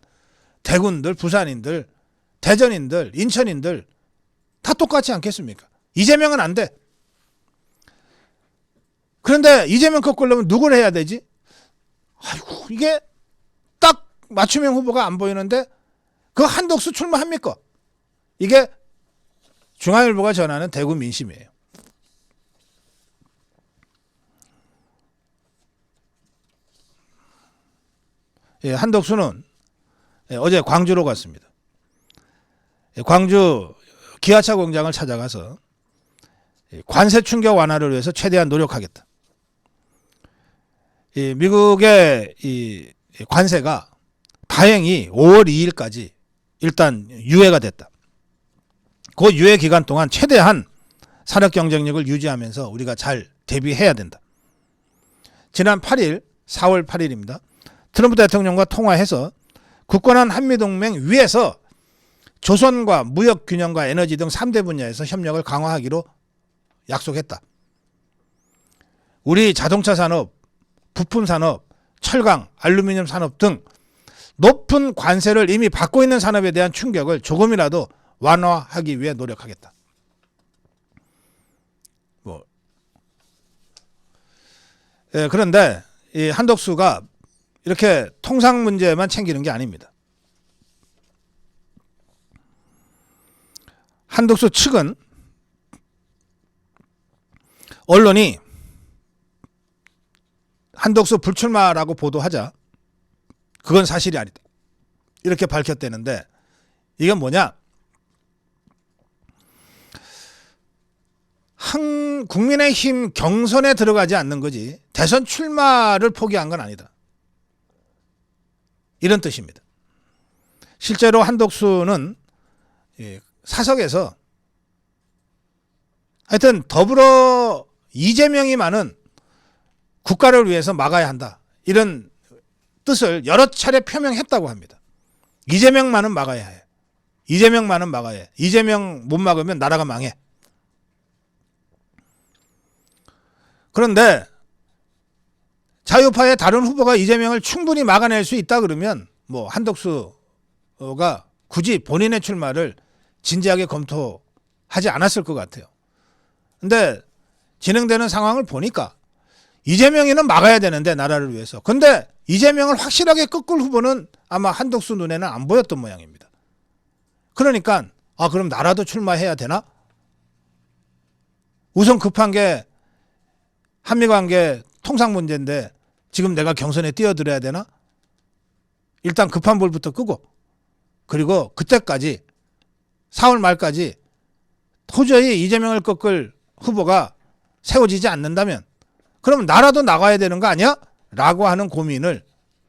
대구인들 부산인들 대전인들, 인천인들 다 똑같지 않겠습니까? 이재명은 안 돼. 그런데 이재명 꺾으려면 누구를 해야 되지? 아이고, 이게 딱 맞춤형 후보가 안 보이는데 그 한덕수 출마합니까? 이게 중앙일보가 전하는 대구 민심이에요. 예, 한덕수는 어제 광주로 갔습니다. 광주 기아차 공장을 찾아가서 관세 충격 완화를 위해서 최대한 노력하겠다. 미국의 이 관세가 다행히 5월 2일까지 일단 유예가 됐다. 그 유예 기간 동안 최대한 산업 경쟁력을 유지하면서 우리가 잘 대비해야 된다. 지난 8일, 4월 8일입니다. 트럼프 대통령과 통화해서 굳건한 한미동맹 위에서 조선과 무역 균형과 에너지 등 3대 분야에서 협력을 강화하기로 약속했다. 우리 자동차 산업, 부품 산업, 철강, 알루미늄 산업 등 높은 관세를 이미 받고 있는 산업에 대한 충격을 조금이라도 완화하기 위해 노력하겠다. 그런데 이 한덕수가 이렇게 통상 문제만 챙기는 게 아닙니다. 한덕수 측은 언론이 한덕수 불출마라고 보도하자 그건 사실이 아니다. 이렇게 밝혔다는데 이건 뭐냐? 국민의힘 경선에 들어가지 않는 거지 대선 출마를 포기한 건 아니다. 이런 뜻입니다. 실제로 한덕수는 사석에서 하여튼 더불어 이재명이 많은 국가를 위해서 막아야 한다. 이런 뜻을 여러 차례 표명했다고 합니다. 이재명만은 막아야 해. 이재명만은 막아야 해. 이재명 못 막으면 나라가 망해. 그런데 자유파의 다른 후보가 이재명을 충분히 막아낼 수 있다 그러면 뭐 한덕수가 굳이 본인의 출마를 진지하게 검토하지 않았을 것 같아요. 근데 진행되는 상황을 보니까 이재명이는 막아야 되는데 나라를 위해서. 근데 이재명을 확실하게 꺾을 후보는 아마 한덕수 눈에는 안 보였던 모양입니다. 그러니까 그럼 나라도 출마해야 되나? 우선 급한 게 한미관계 통상 문제인데 지금 내가 경선에 뛰어들어야 되나? 일단 급한 불부터 끄고 그리고 그때까지 4월 말까지 도저히 이재명을 꺾을 후보가 세워지지 않는다면 그러면 나라도 나가야 되는 거 아니야? 라고 하는 고민을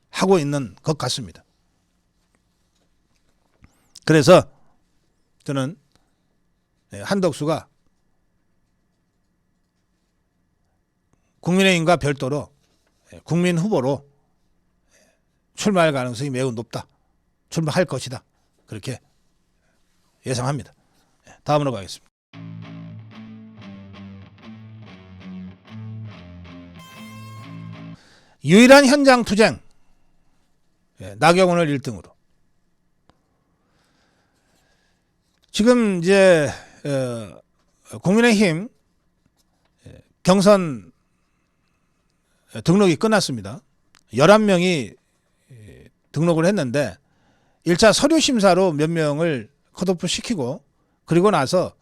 하고 있는 것 같습니다. 그래서 저는 한덕수가 국민의힘과 별도로 국민 후보로 출마할 가능성이 매우 높다. 출마할 것이다. 그렇게 예상합니다. 다음으로 가겠습니다. 유일한 현장 투쟁. 나경원을 1등으로. 지금 이제 국민의힘 경선 등록이 끝났습니다. 11명이 등록을 했는데 1차 서류 심사로 몇 명을 컷오프 시키고 그리고 나서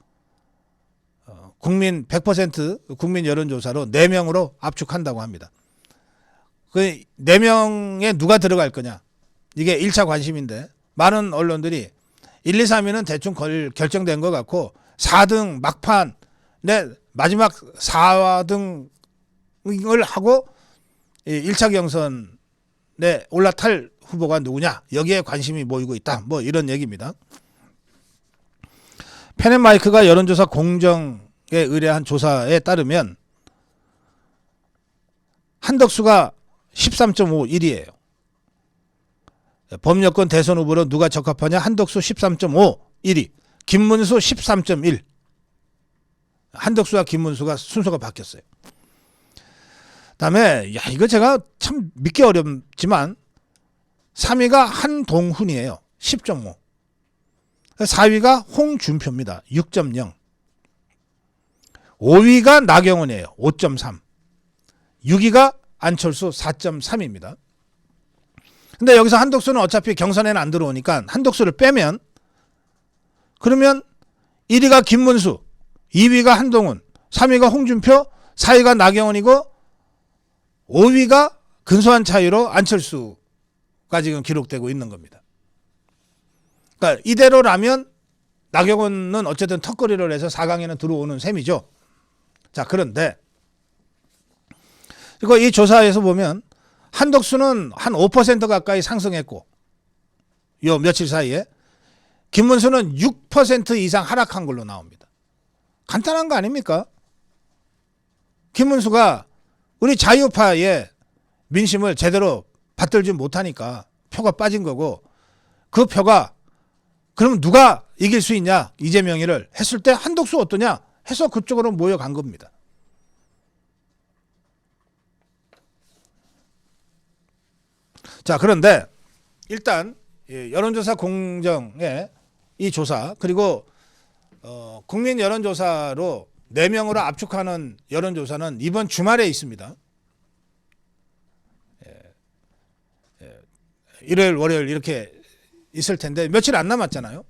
국민 100% 국민 여론조사로 4명으로 압축한다고 합니다. 그 4명에 누가 들어갈 거냐. 이게 1차 관심인데 많은 언론들이 1, 2, 3위는 대충 결정된 것 같고 4등 막판 마지막 4등을 하고 1차 경선에 올라탈 후보가 누구냐. 여기에 관심이 모이고 있다. 뭐 이런 얘기입니다. 펜앤마이크가 여론조사 공정에 의뢰한 조사에 따르면 한덕수가 13.51이에요. 범여권 대선 후보로 누가 적합하냐? 한덕수 13.5, 1위. 김문수 13.1. 한덕수와 김문수가 순서가 바뀌었어요. 그다음에 이거 제가 참 믿기 어렵지만 3위가 한동훈이에요. 10.5. 4위가 홍준표입니다. 6.0. 5위가 나경원이에요. 5.3. 6위가 안철수 4.3입니다. 근데 여기서 한덕수는 어차피 경선에는 안 들어오니까 한덕수를 빼면 그러면 1위가 김문수, 2위가 한동훈, 3위가 홍준표, 4위가 나경원이고 5위가 근소한 차이로 안철수가 지금 기록되고 있는 겁니다. 그러니까 이대로라면 나경원은 어쨌든 턱걸이를 해서 4강에는 들어오는 셈이죠. 자, 그런데 그리고 이 조사에서 보면 한덕수는 한 5% 가까이 상승했고 요 며칠 사이에 김문수는 6% 이상 하락한 걸로 나옵니다. 간단한 거 아닙니까? 김문수가 우리 자유파의 민심을 제대로 받들지 못하니까 표가 빠진 거고 그 표가 그럼 누가 이길 수 있냐 이재명이를 했을 때 한덕수 어떠냐 해서 그쪽으로 모여간 겁니다. 자, 그런데 일단 여론조사 공정의 이 조사 그리고 국민 여론조사로 4명으로 압축하는 여론조사는 이번 주말에 있습니다. 일요일 월요일 이렇게 있을 텐데 며칠 안 남았잖아요.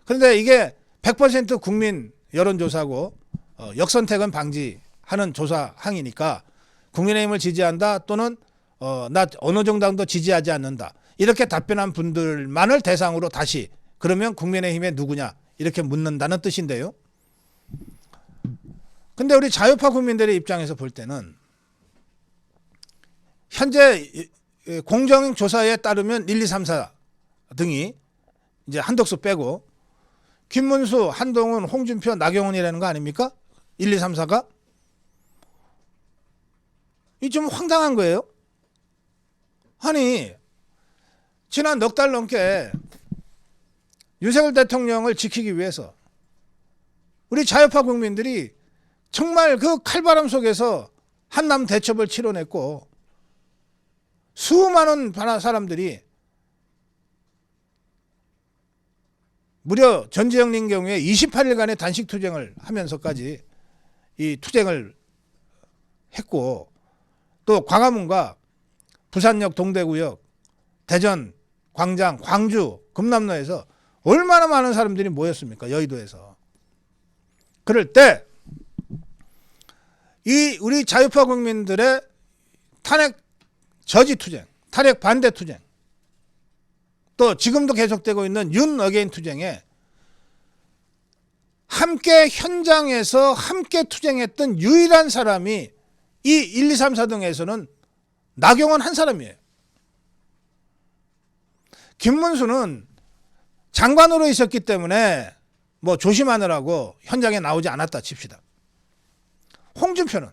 그런데 이게 100% 국민 여론조사고 역선택은 방지하는 조사항이니까 국민의힘을 지지한다 또는 나 어느 정도 지지하지 않는다 이렇게 답변한 분들만을 대상으로 다시 그러면 국민의힘의 누구냐 이렇게 묻는다는 뜻인데요. 근데 우리 자유파 국민들의 입장에서 볼 때는 현재 공정조사에 따르면 1, 2, 3, 4 등이 이제 한덕수 빼고 김문수, 한동훈, 홍준표, 나경원이라는 거 아닙니까? 1, 2, 3, 4가? 이 좀 황당한 거예요. 아니 지난 넉 달 넘게 윤석열 대통령을 지키기 위해서 우리 자유파 국민들이 정말 그 칼바람 속에서 한남 대첩을 치러냈고 수많은 사람들이 무려 전지현님 경우에 28일간의 단식 투쟁을 하면서까지 이 투쟁을 했고 또 광화문과 부산역 동대구역, 대전, 광장, 광주, 금남로에서 얼마나 많은 사람들이 모였습니까? 여의도에서. 그럴 때 이 우리 자유파 국민들의 탄핵 저지 투쟁, 탄핵 반대 투쟁, 또 지금도 계속되고 있는 윤 어게인 투쟁에 함께 현장에서 함께 투쟁했던 유일한 사람이 이 1, 2, 3, 4 등에서는 나경원 한 사람이에요. 김문수는 장관으로 있었기 때문에 뭐 조심하느라고 현장에 나오지 않았다 칩시다. 홍준표는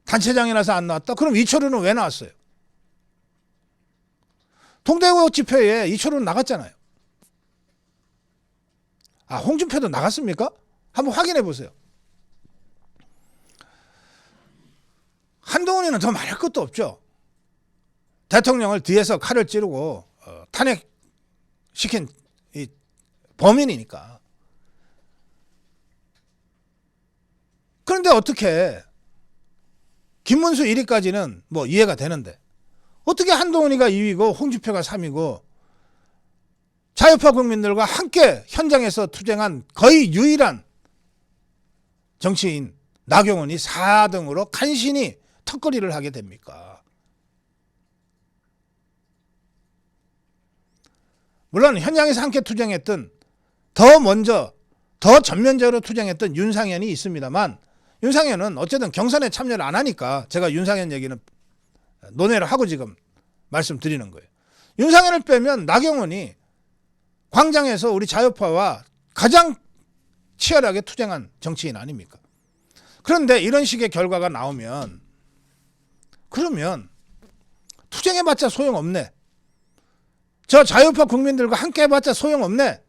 단체장이라서 안 나왔다? 그럼 이철우는 왜 나왔어요? 동대구 집회에 이철우는 나갔잖아요. 아, 홍준표도 나갔습니까? 한번 확인해 보세요. 한동훈이는 더 말할 것도 없죠. 대통령을 뒤에서 칼을 찌르고 탄핵시킨 이 범인이니까. 그런데 어떻게 김문수 1위까지는 뭐 이해가 되는데 어떻게 한동훈이가 2위고 홍준표가 3위고 자유파 국민들과 함께 현장에서 투쟁한 거의 유일한 정치인 나경원이 4등으로 간신히 턱걸이를 하게 됩니까? 물론 현장에서 함께 투쟁했던 더 먼저 더 전면적으로 투쟁했던 윤상현이 있습니다만 윤상현은 어쨌든 경선에 참여를 안 하니까 제가 윤상현 얘기는 논의를 하고 지금 말씀드리는 거예요. 윤상현을 빼면 나경원이 광장에서 우리 자유파와 가장 치열하게 투쟁한 정치인 아닙니까? 그런데 이런 식의 결과가 나오면 그러면 투쟁해봤자 소용없네. 저 자유파 국민들과 함께 해봤자 소용없네.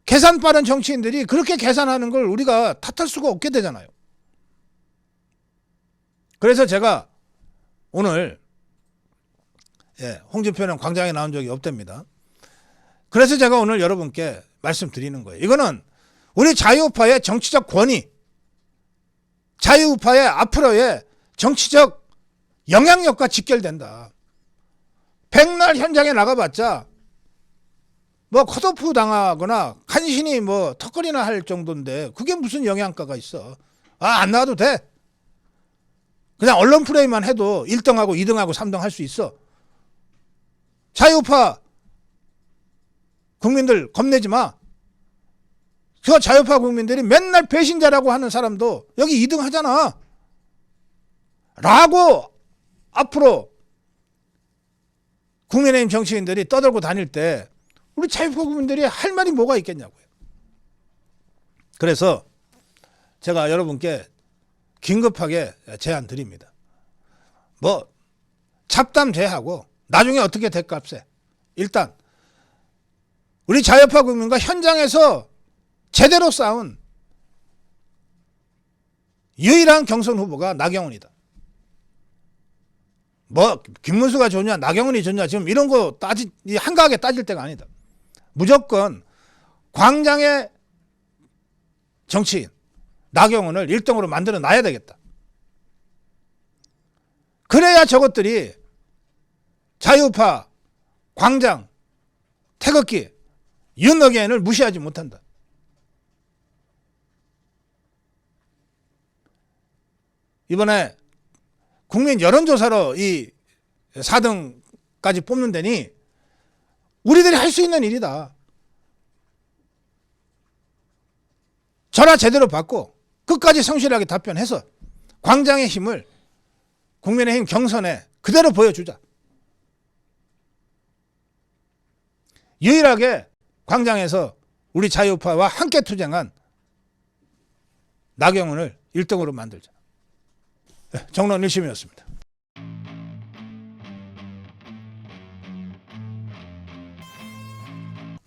계산 빠른 정치인들이 그렇게 계산하는 걸 우리가 탓할 수가 없게 되잖아요. 그래서 제가 오늘 홍준표는 광장에 나온 적이 없답니다. 그래서 제가 오늘 여러분께 말씀드리는 거예요. 이거는 우리 자유우파의 정치적 권위, 자유우파의 앞으로의 정치적 영향력과 직결된다. 백날 현장에 나가봤자 뭐 컷오프 당하거나 간신히 뭐 턱걸이나 할 정도인데 그게 무슨 영향가가 있어. 안 나와도 돼. 그냥 언론 프레임만 해도 1등하고 2등하고 3등 할 수 있어. 자유우파 국민들 겁내지 마. 저 자유파 국민들이 맨날 배신자라고 하는 사람도 여기 2등 하잖아. 라고 앞으로 국민의힘 정치인들이 떠들고 다닐 때 우리 자유파 국민들이 할 말이 뭐가 있겠냐고요. 그래서 제가 여러분께 긴급하게 제안 드립니다. 뭐 잡담 제하고 나중에 어떻게 될 값에 일단 우리 자유파 국민과 현장에서 제대로 싸운 유일한 경선 후보가 나경원이다. 뭐 김문수가 좋냐 나경원이 좋냐 지금 이런 거 한가하게 따질 때가 아니다. 무조건 광장의 정치인 나경원을 1등으로 만들어 놔야 되겠다. 그래야 저것들이 자유파 광장 태극기 윤어게인을 무시하지 못한다. 이번에 국민 여론조사로 이 4등까지 뽑는 데니 우리들이 할 수 있는 일이다. 전화 제대로 받고 끝까지 성실하게 답변해서 광장의 힘을 국민의힘 경선에 그대로 보여주자. 유일하게 광장에서 우리 자유파와 함께 투쟁한 나경원을 1등으로 만들자. 정론 1심이었습니다.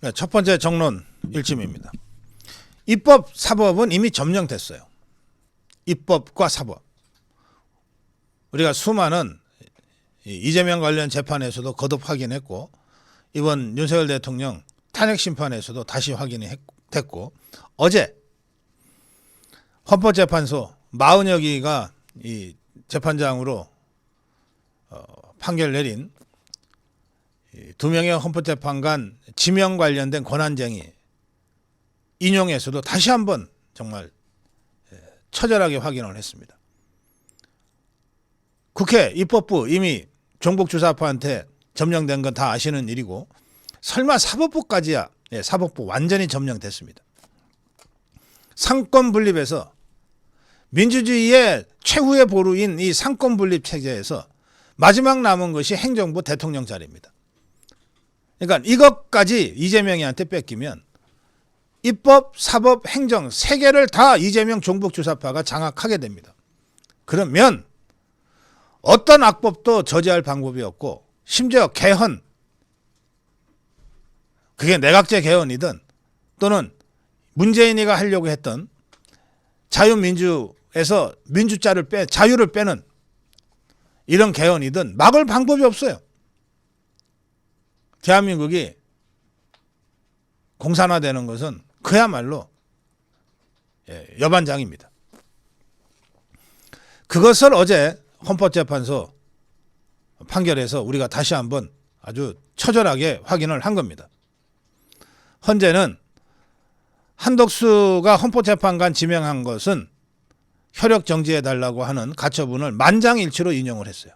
네, 첫 번째 정론 1심입니다. 입법, 사법은 이미 점령됐어요. 입법과 사법. 우리가 수많은 이재명 관련 재판에서도 거듭 확인했고 이번 윤석열 대통령 탄핵 심판에서도 다시 확인이 됐고 어제 헌법재판소 40여기가 이 재판장으로 판결 내린 2명의 헌법재판관 지명 관련된 권한쟁의 인용에서도 다시 한번 정말 처절하게 확인을 했습니다. 국회 입법부 이미 종북주사파한테 점령된 건 다 아시는 일이고 설마 사법부까지야. 사법부 완전히 점령됐습니다. 상권 분립에서 민주주의의 최후의 보루인 이 상권 분립 체제에서 마지막 남은 것이 행정부 대통령 자리입니다. 그러니까 이것까지 이재명이한테 뺏기면 입법, 사법, 행정 3개를 다 이재명 종북주사파가 장악하게 됩니다. 그러면 어떤 악법도 저지할 방법이 없고 심지어 개헌, 그게 내각제 개헌이든 또는 문재인이가 하려고 했던 자유민주에서 자유를 빼는 이런 개헌이든 막을 방법이 없어요. 대한민국이 공산화되는 것은 그야말로 여반장입니다. 그것을 어제 헌법재판소 판결에서 우리가 다시 한번 아주 처절하게 확인을 한 겁니다. 헌재는 한덕수가 헌법재판관 지명한 것은 혈역 정지해달라고 하는 가처분을 만장일치로 인용을 했어요.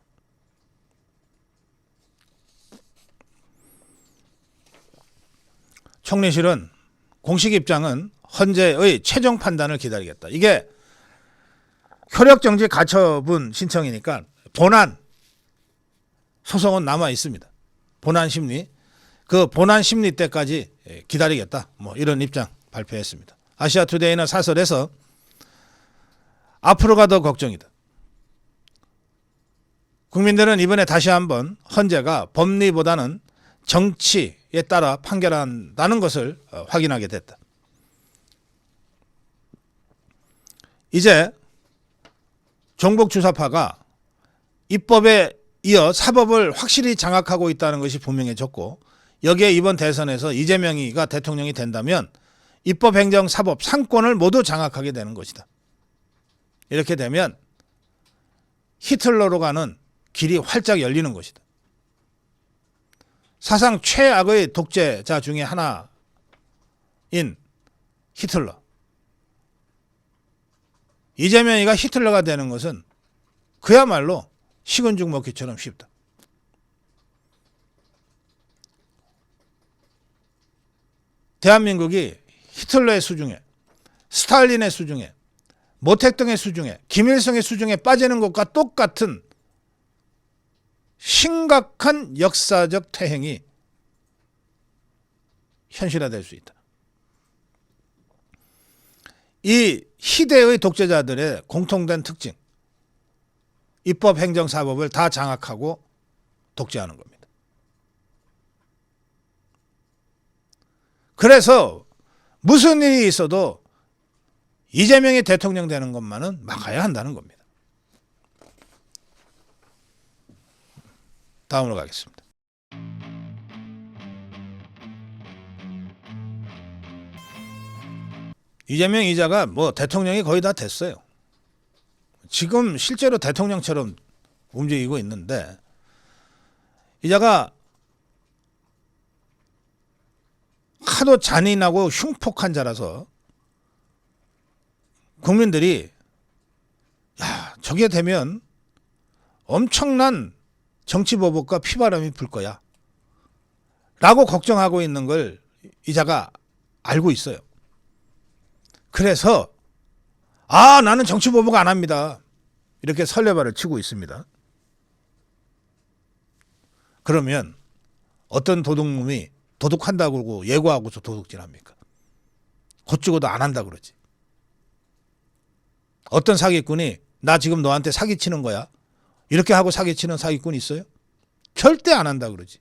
총리실은 공식 입장은 헌재의 최종 판단을 기다리겠다. 이게 혈역정지 가처분 신청이니까 본안 소송은 남아 있습니다. 본안 심리. 그 본안 심리 때까지 기다리겠다. 뭐 이런 입장 발표했습니다. 아시아투데이는 사설에서 앞으로가 더 걱정이다. 국민들은 이번에 다시 한번 헌재가 법리보다는 정치에 따라 판결한다는 것을 확인하게 됐다. 이제 종북주사파가 입법에 이어 사법을 확실히 장악하고 있다는 것이 분명해졌고 여기에 이번 대선에서 이재명이가 대통령이 된다면 입법, 행정, 사법, 상권을 모두 장악하게 되는 것이다. 이렇게 되면 히틀러로 가는 길이 활짝 열리는 것이다. 사상 최악의 독재자 중에 하나인 히틀러. 이재명이가 히틀러가 되는 것은 그야말로 식은 죽 먹기처럼 쉽다. 대한민국이 히틀러의 수중에, 스탈린의 수중에, 모택동의 수중에, 김일성의 수중에 빠지는 것과 똑같은 심각한 역사적 퇴행이 현실화될 수 있다. 이 희대의 독재자들의 공통된 특징, 입법, 행정, 사법을 다 장악하고 독재하는 겁니다. 그래서 무슨 일이 있어도 이재명이 대통령 되는 것만은 막아야 한다는 겁니다. 다음으로 가겠습니다. 이재명 이자가 뭐 대통령이 거의 다 됐어요. 지금 실제로 대통령처럼 움직이고 있는데, 이자가 하도 잔인하고 흉폭한 자라서 국민들이 야, 저게 되면 엄청난 정치보복과 피바람이 불 거야 라고 걱정하고 있는 걸 이자가 알고 있어요. 그래서 나는 정치보복 안 합니다, 이렇게 설레발을 치고 있습니다. 그러면 어떤 도둑놈이 도둑한다고 그러고 예고하고서 도둑질합니까? 곧 죽어도 안 한다 그러지. 어떤 사기꾼이 나 지금 너한테 사기치는 거야, 이렇게 하고 사기치는 사기꾼이 있어요? 절대 안 한다 그러지.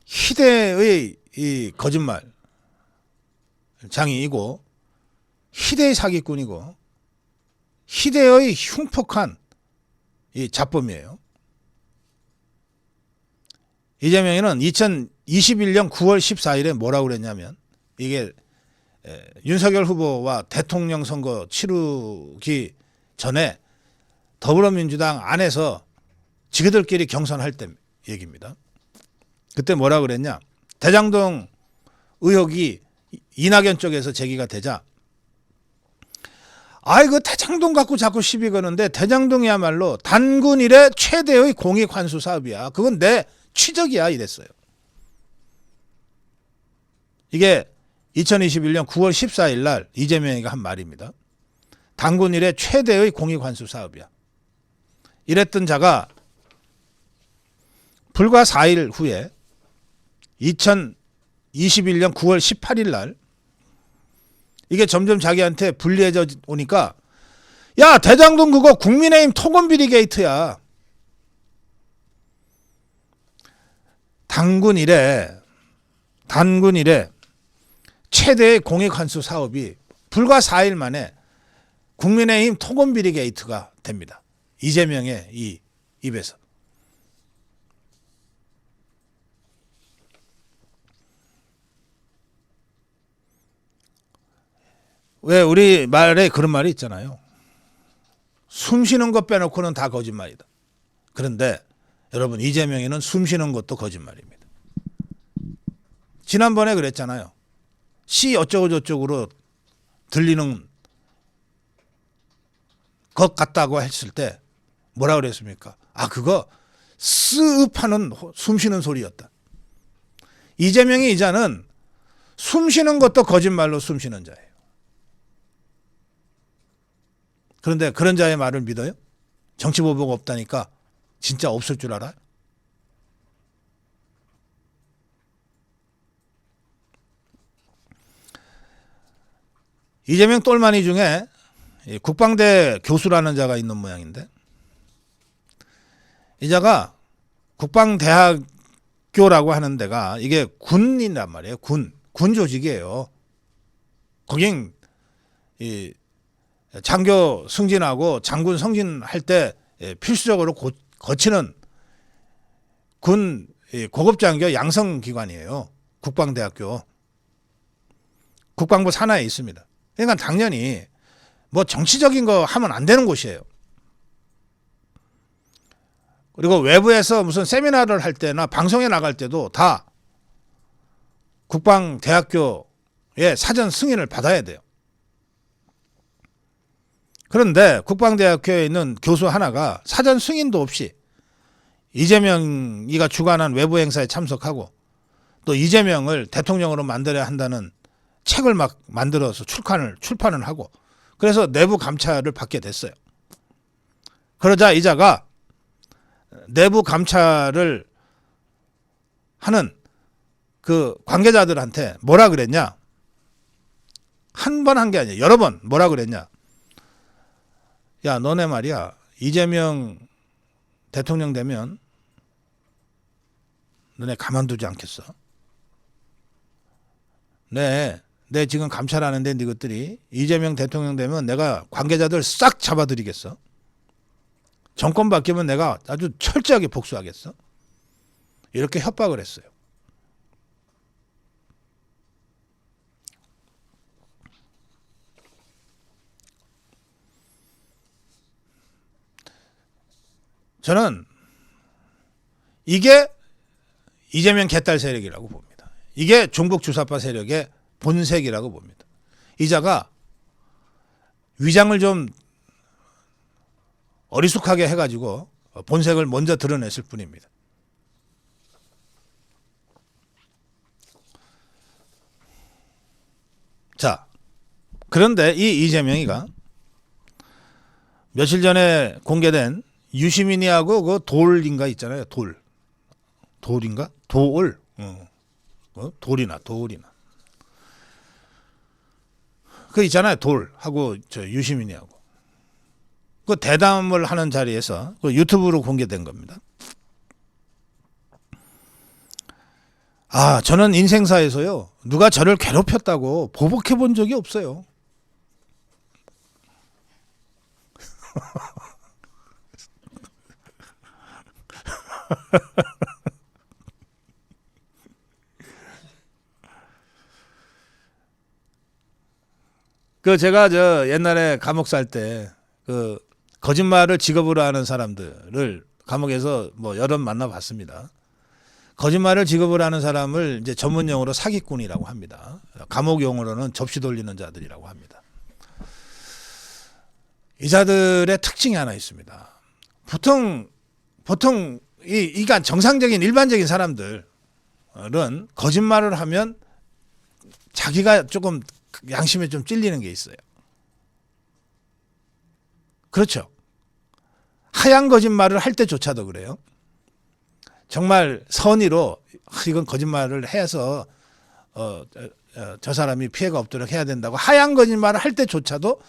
희대의 이 거짓말 장이이고, 희대의 사기꾼이고, 희대의 흉폭한 이 자범이에요. 이재명이는 2021년 9월 14일에 뭐라고 그랬냐면, 이게 윤석열 후보와 대통령 선거 치르기 전에 더불어민주당 안에서 지그들끼리 경선할 때 얘기입니다. 그때 뭐라 그랬냐? 대장동 의혹이 이낙연 쪽에서 제기가 되자, 이거 대장동 갖고 자꾸 시비 거는데 대장동이야말로 단군 이래 최대의 공익 환수 사업이야, 그건 내 취적이야, 이랬어요. 이게 2021년 9월 14일 날 이재명이가 한 말입니다. 단군 이래 최대의 공익 환수 사업이야. 이랬던 자가 불과 4일 후에 2021년 9월 18일 날 이게 점점 자기한테 불리해져 오니까, 야, 대장동 그거 국민의힘 토건비리 게이트야. 단군 이래 최대의 공익환수 사업이 불과 4일 만에 국민의힘 토건비리 게이트가 됩니다. 이재명의 이 입에서. 왜 우리 말에 그런 말이 있잖아요. 숨 쉬는 것 빼놓고는 다 거짓말이다. 그런데 여러분, 이재명이는 숨 쉬는 것도 거짓말입니다. 지난번에 그랬잖아요. 씨 어쩌고 저쩌고로 들리는 것 같다고 했을 때 뭐라 그랬습니까? 그거 스읍 하는 숨 쉬는 소리였다. 이재명이 이자는 숨 쉬는 것도 거짓말로 숨 쉬는 자예요. 그런데 그런 자의 말을 믿어요? 정치보복 없다니까 진짜 없을 줄 알아요? 이재명 똘마니 중에 국방대 교수라는 자가 있는 모양인데, 이 자가 국방대학교라고 하는 데가 이게 군이란 말이에요. 군 조직이에요. 거긴 이 장교 승진하고 장군 승진할 때 필수적으로 거치는 군 고급장교 양성기관이에요. 국방대학교. 국방부 산하에 있습니다. 그러니까 당연히 뭐 정치적인 거 하면 안 되는 곳이에요. 그리고 외부에서 무슨 세미나를 할 때나 방송에 나갈 때도 다 국방대학교의 사전 승인을 받아야 돼요. 그런데 국방대학교에 있는 교수 하나가 사전 승인도 없이 이재명이가 주관한 외부 행사에 참석하고 또 이재명을 대통령으로 만들어야 한다는 책을 막 만들어서 출판을 하고 그래서 내부 감찰을 받게 됐어요. 그러자 이자가 내부 감찰을 하는 그 관계자들한테 뭐라 그랬냐? 한 번 한 게 아니에요. 여러 번 뭐라 그랬냐? 야, 너네 말이야. 이재명 대통령 되면 너네 가만두지 않겠어? 내 지금 감찰하는데 너희들이 이재명 대통령 되면 내가 관계자들 싹 잡아들이겠어. 정권 바뀌면 내가 아주 철저하게 복수하겠어. 이렇게 협박을 했어요. 저는 이게 이재명 개딸 세력이라고 봅니다. 이게 종북 주사파 세력의 본색이라고 봅니다. 이자가 위장을 좀 어리숙하게 해가지고 본색을 먼저 드러냈을 뿐입니다. 자, 그런데 이 이재명이가 며칠 전에 공개된 유시민이하고 그 돌인가 있잖아요. 돌인가? 돌이나. 그 있잖아요. 돌하고 저 유시민이하고. 그 대담을 하는 자리에서 그 유튜브로 공개된 겁니다. 아, 저는 인생사에서요. 누가 저를 괴롭혔다고 보복해 본 적이 없어요. 그 제가 저 옛날에 감옥 살 때 그 거짓말을 직업으로 하는 사람들을 감옥에서 뭐 여러 번 만나봤습니다. 거짓말을 직업으로 하는 사람을 이제 전문 용어로 사기꾼이라고 합니다. 감옥 용어로는 접시 돌리는 자들이라고 합니다. 이 자들의 특징이 하나 있습니다. 보통 그러니까 정상적인 일반적인 사람들은 거짓말을 하면 자기가 조금 양심에 좀 찔리는 게 있어요. 그렇죠. 하얀 거짓말을 할 때조차도 그래요. 정말 선의로 이건 거짓말을 해서 저 사람이 피해가 없도록 해야 된다고 하얀 거짓말을 할 때조차도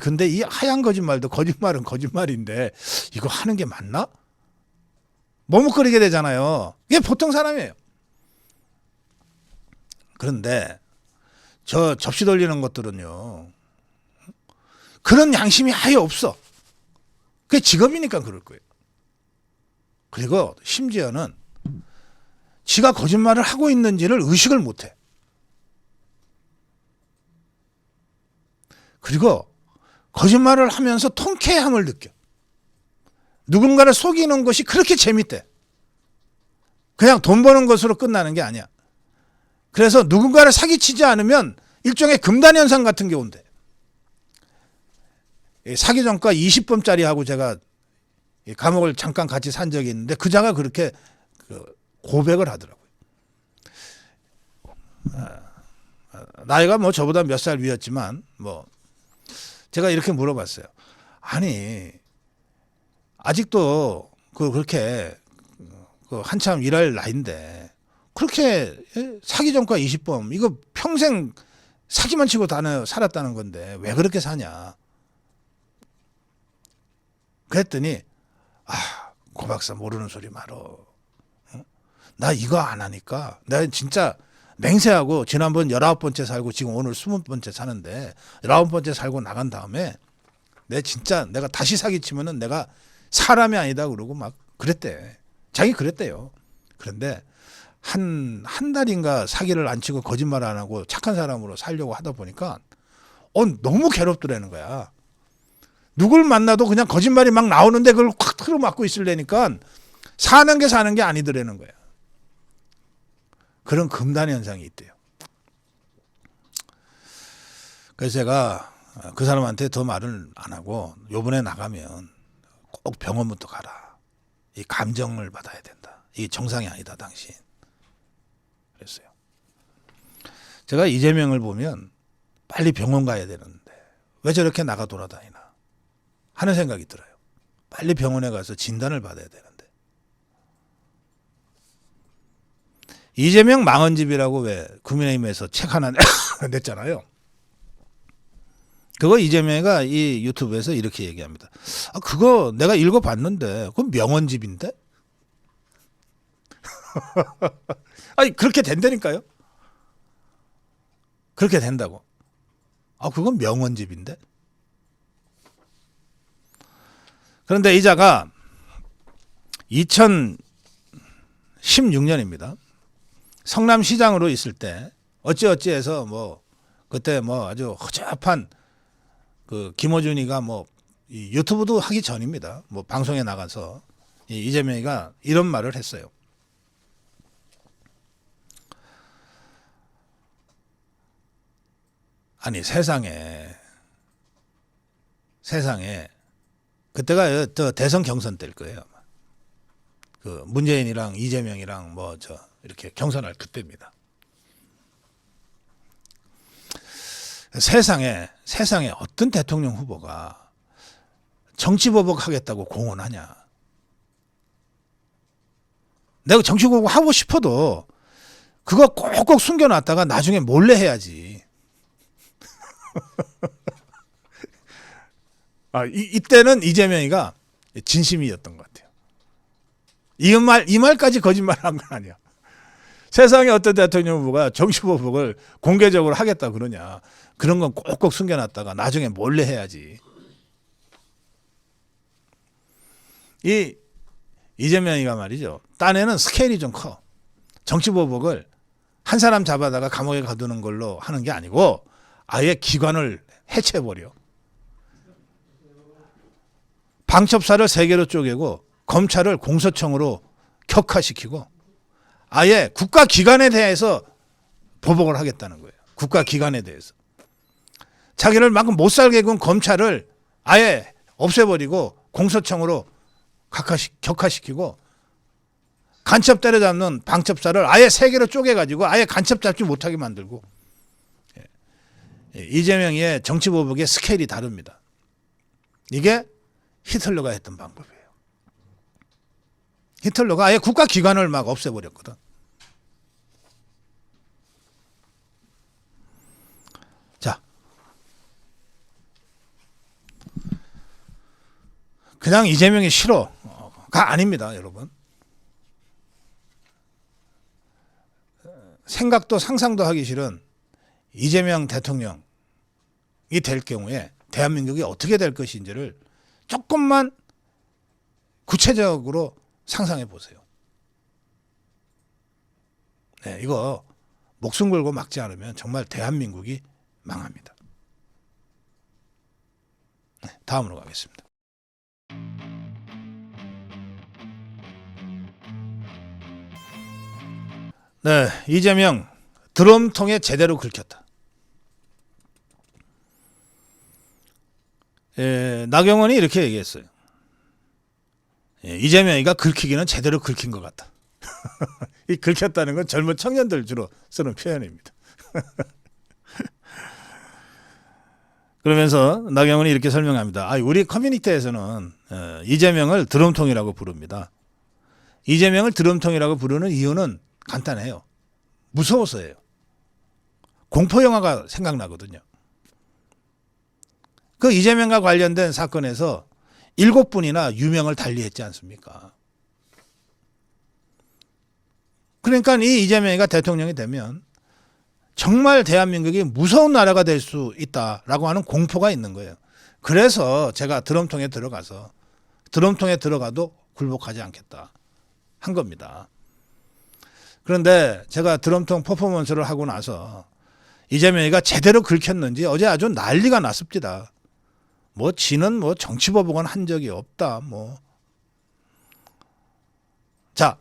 근데 이 하얀 거짓말도 거짓말은 거짓말인데 이거 하는 게 맞나? 머뭇거리게 되잖아요. 이게 보통 사람이에요. 그런데 저 접시 돌리는 것들은요. 그런 양심이 아예 없어. 그게 직업이니까 그럴 거예요. 그리고 심지어는 지가 거짓말을 하고 있는지를 의식을 못해. 그리고 거짓말을 하면서 통쾌함을 느껴. 누군가를 속이는 것이 그렇게 재밌대. 그냥 돈 버는 것으로 끝나는 게 아니야. 그래서 누군가를 사기치지 않으면 일종의 금단현상 같은 게 온대. 사기 전과 20범짜리하고 제가 감옥을 잠깐 같이 산 적이 있는데 그자가 그렇게 고백을 하더라고요. 나이가 뭐 저보다 몇 살 위였지만 뭐 제가 이렇게 물어봤어요. 아니 아직도 그렇게 한참 일할 나이인데 그렇게 사기 전과 20범 이거 평생 사기만 치고 살았다는 건데 왜 그렇게 사냐. 그랬더니 고 박사 모르는 소리 말어. 나 이거 안 하니까 내가 진짜 맹세하고 지난번 19번째 살고 지금 오늘 20번째 사는데 19번째 살고 나간 다음에 내가 다시 사기치면은 내가 사람이 아니다 그러고 막 그랬대. 자기 그랬대요. 그런데 한 달인가 사기를 안 치고 거짓말 안 하고 착한 사람으로 살려고 하다 보니까 너무 괴롭더라는 거야. 누굴 만나도 그냥 거짓말이 막 나오는데 그걸 확 틀어막고 있으려니까 사는 게 아니더라는 거야. 그런 금단 현상이 있대요. 그래서 제가 그 사람한테 더 말을 안 하고 요번에 나가면 꼭 병원부터 가라. 이 감정을 받아야 된다. 이게 정상이 아니다 당신. 그랬어요. 제가 이재명을 보면 빨리 병원 가야 되는데 왜 저렇게 나가 돌아다니나 하는 생각이 들어요. 빨리 병원에 가서 진단을 받아야 되는데. 이재명 망언집이라고 왜 국민의힘에서 책 하나 냈잖아요. 그거 이재명이가 이 유튜브에서 이렇게 얘기합니다. 그거 내가 읽어봤는데 그건 명언집인데? 아니 그렇게 된다니까요. 그렇게 된다고. 그건 명언집인데? 그런데 이자가 2016년입니다. 성남시장으로 있을 때 어찌어찌해서 그때 아주 허접한 그 김어준이가 이 유튜브도 하기 전입니다. 방송에 나가서 이재명이가 이런 말을 했어요. 아니 세상에 그때가 저 대선 경선 때일 거예요. 그 문재인이랑 이재명이랑 이렇게 경선할 그때입니다. 세상에 어떤 대통령 후보가 정치보복 하겠다고 공언하냐. 내가 정치보복 하고 싶어도 그거 꼭꼭 숨겨놨다가 나중에 몰래 해야지. 이때는 이재명이가 진심이었던 것 같아요. 이 말까지 거짓말한 건 아니야. 세상에 어떤 대통령 후보가 정치보복을 공개적으로 하겠다 그러냐. 그런 건 꼭꼭 숨겨놨다가 나중에 몰래 해야지. 이재명이가 말이죠. 딴에는 스케일이 좀 커. 정치보복을 한 사람 잡아다가 감옥에 가두는 걸로 하는 게 아니고 아예 기관을 해체해버려. 방첩사를 3개로 쪼개고 검찰을 공소청으로 격화시키고 아예 국가기관에 대해서 보복을 하겠다는 거예요. 국가기관에 대해서. 자기를 막 못 살게 군 검찰을 아예 없애버리고 공소청으로 격화시키고 간첩 때려잡는 방첩사를 아예 3개로 쪼개가지고 아예 간첩 잡지 못하게 만들고. 이재명의 정치보복의 스케일이 다릅니다. 이게 히틀러가 했던 방법이에요. 히틀러가 아예 국가기관을 막 없애버렸거든. 자, 그냥 이재명이 싫어가 아닙니다, 여러분. 생각도 상상도 하기 싫은 이재명 대통령이 될 경우에 대한민국이 어떻게 될 것인지를 조금만 구체적으로 상상해 보세요. 네, 이거 목숨 걸고 막지 않으면 정말 대한민국이 망합니다. 네, 다음으로 가겠습니다. 네, 이재명 드럼통에 제대로 긁혔다. 나경원이 이렇게 얘기했어요. 이재명이가 긁히기는 제대로 긁힌 것 같다. 이 긁혔다는 건 젊은 청년들 주로 쓰는 표현입니다. 그러면서 나경원이 이렇게 설명합니다. 우리 커뮤니티에서는 이재명을 드럼통이라고 부릅니다. 이재명을 드럼통이라고 부르는 이유는 간단해요. 무서워서예요. 공포영화가 생각나거든요. 그 이재명과 관련된 사건에서 7분이나 유명을 달리했지 않습니까? 그러니까 이 이재명이가 대통령이 되면 정말 대한민국이 무서운 나라가 될 수 있다라고 하는 공포가 있는 거예요. 그래서 제가 드럼통에 들어가서 드럼통에 들어가도 굴복하지 않겠다 한 겁니다. 그런데 제가 드럼통 퍼포먼스를 하고 나서 이재명이가 제대로 긁혔는지 어제 아주 난리가 났습니다. 뭐 지는 뭐 정치보복은 한 적이 없다. 뭐. 자,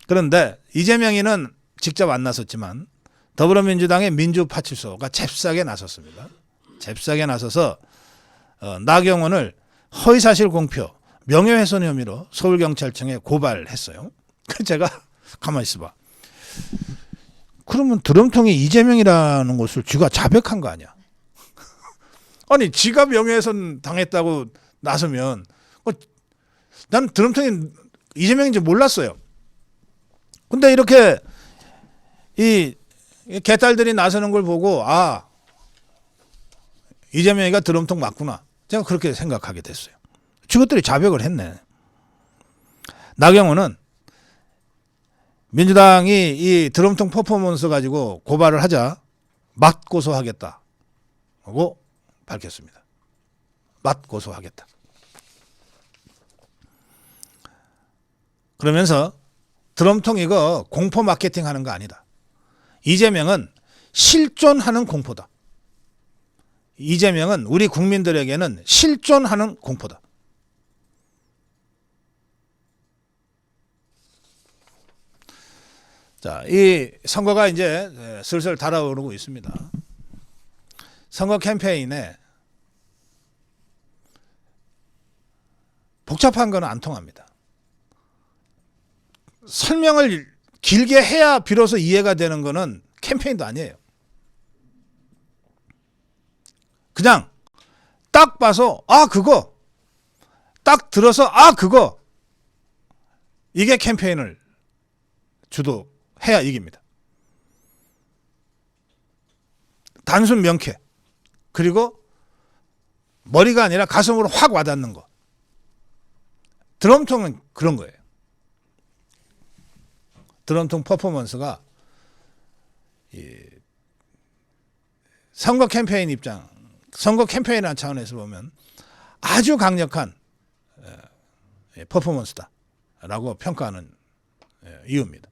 그런데 이재명이는 직접 안 나섰지만 더불어민주당의 민주파출소가 잽싸게 나섰습니다. 잽싸게 나서서 나경원을 허위사실 공표, 명예훼손 혐의로 서울경찰청에 고발했어요. 그래서 제가 가만히 있어봐. 그러면 드럼통이 이재명이라는 것을 쥐가 자백한 거 아니야? 아니 지가 명예훼손 당했다고 나서면 난 드럼통이 이재명인지 몰랐어요. 근데 이렇게 이 개딸들이 나서는 걸 보고 아 이재명이가 드럼통 맞구나. 제가 그렇게 생각하게 됐어요. 저것들이 자백을 했네. 나경원은 민주당이 이 드럼통 퍼포먼스 가지고 고발을 하자 맞고소하겠다고 밝혔습니다. 맞고소하겠다. 그러면서 드럼통 이거 공포 마케팅 하는 거 아니다. 이재명은 실존하는 공포다. 이재명은 우리 국민들에게는 실존하는 공포다. 자, 이 선거가 이제 슬슬 달아오르고 있습니다. 선거 캠페인에 복잡한 건 안 통합니다. 설명을 길게 해야 비로소 이해가 되는 거는 캠페인도 아니에요. 그냥 딱 봐서 아 그거 딱 들어서 아 그거 이게 캠페인을 주도해야 이깁니다. 단순 명쾌 그리고 머리가 아니라 가슴으로 확 와닿는 거. 드럼통은 그런 거예요. 드럼통 퍼포먼스가 선거 캠페인 입장, 선거 캠페인이라는 차원에서 보면 아주 강력한 퍼포먼스다라고 평가하는 이유입니다.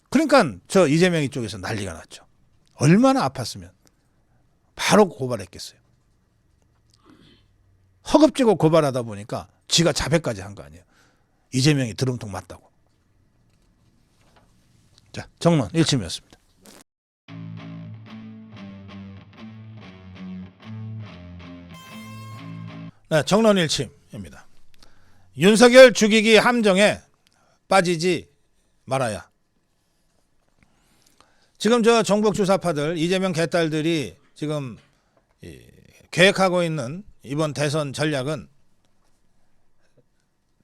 그러니까 저 이재명이 쪽에서 난리가 났죠. 얼마나 아팠으면 바로 고발했겠어요. 허겁지겁 고발하다 보니까 지가 자백까지 한 거 아니에요. 이재명이 드럼통 맞다고. 자, 정론 1침이었습니다. 네, 정론 1침입니다. 윤석열 죽이기 함정에 빠지지 말아야. 지금 저 정복 주사파들 이재명 개딸들이 지금 계획하고 있는 이번 대선 전략은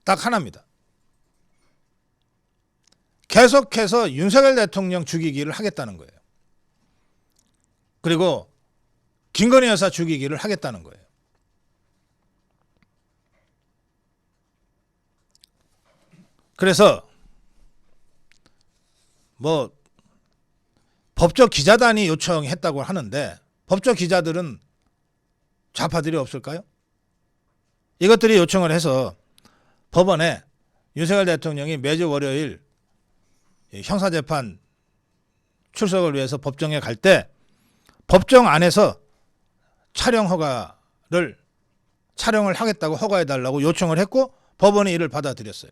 딱 하나입니다. 계속해서 윤석열 대통령 죽이기를 하겠다는 거예요. 그리고 김건희 여사 죽이기를 하겠다는 거예요. 그래서 뭐 법조 기자단이 요청했다고 하는데 법조 기자들은 좌파들이 없을까요? 이것들이 요청을 해서 법원에 윤석열 대통령이 매주 월요일 형사재판 출석을 위해서 법정에 갈 때 법정 안에서 촬영을 하겠다고 허가해달라고 요청을 했고 법원이 이를 받아들였어요.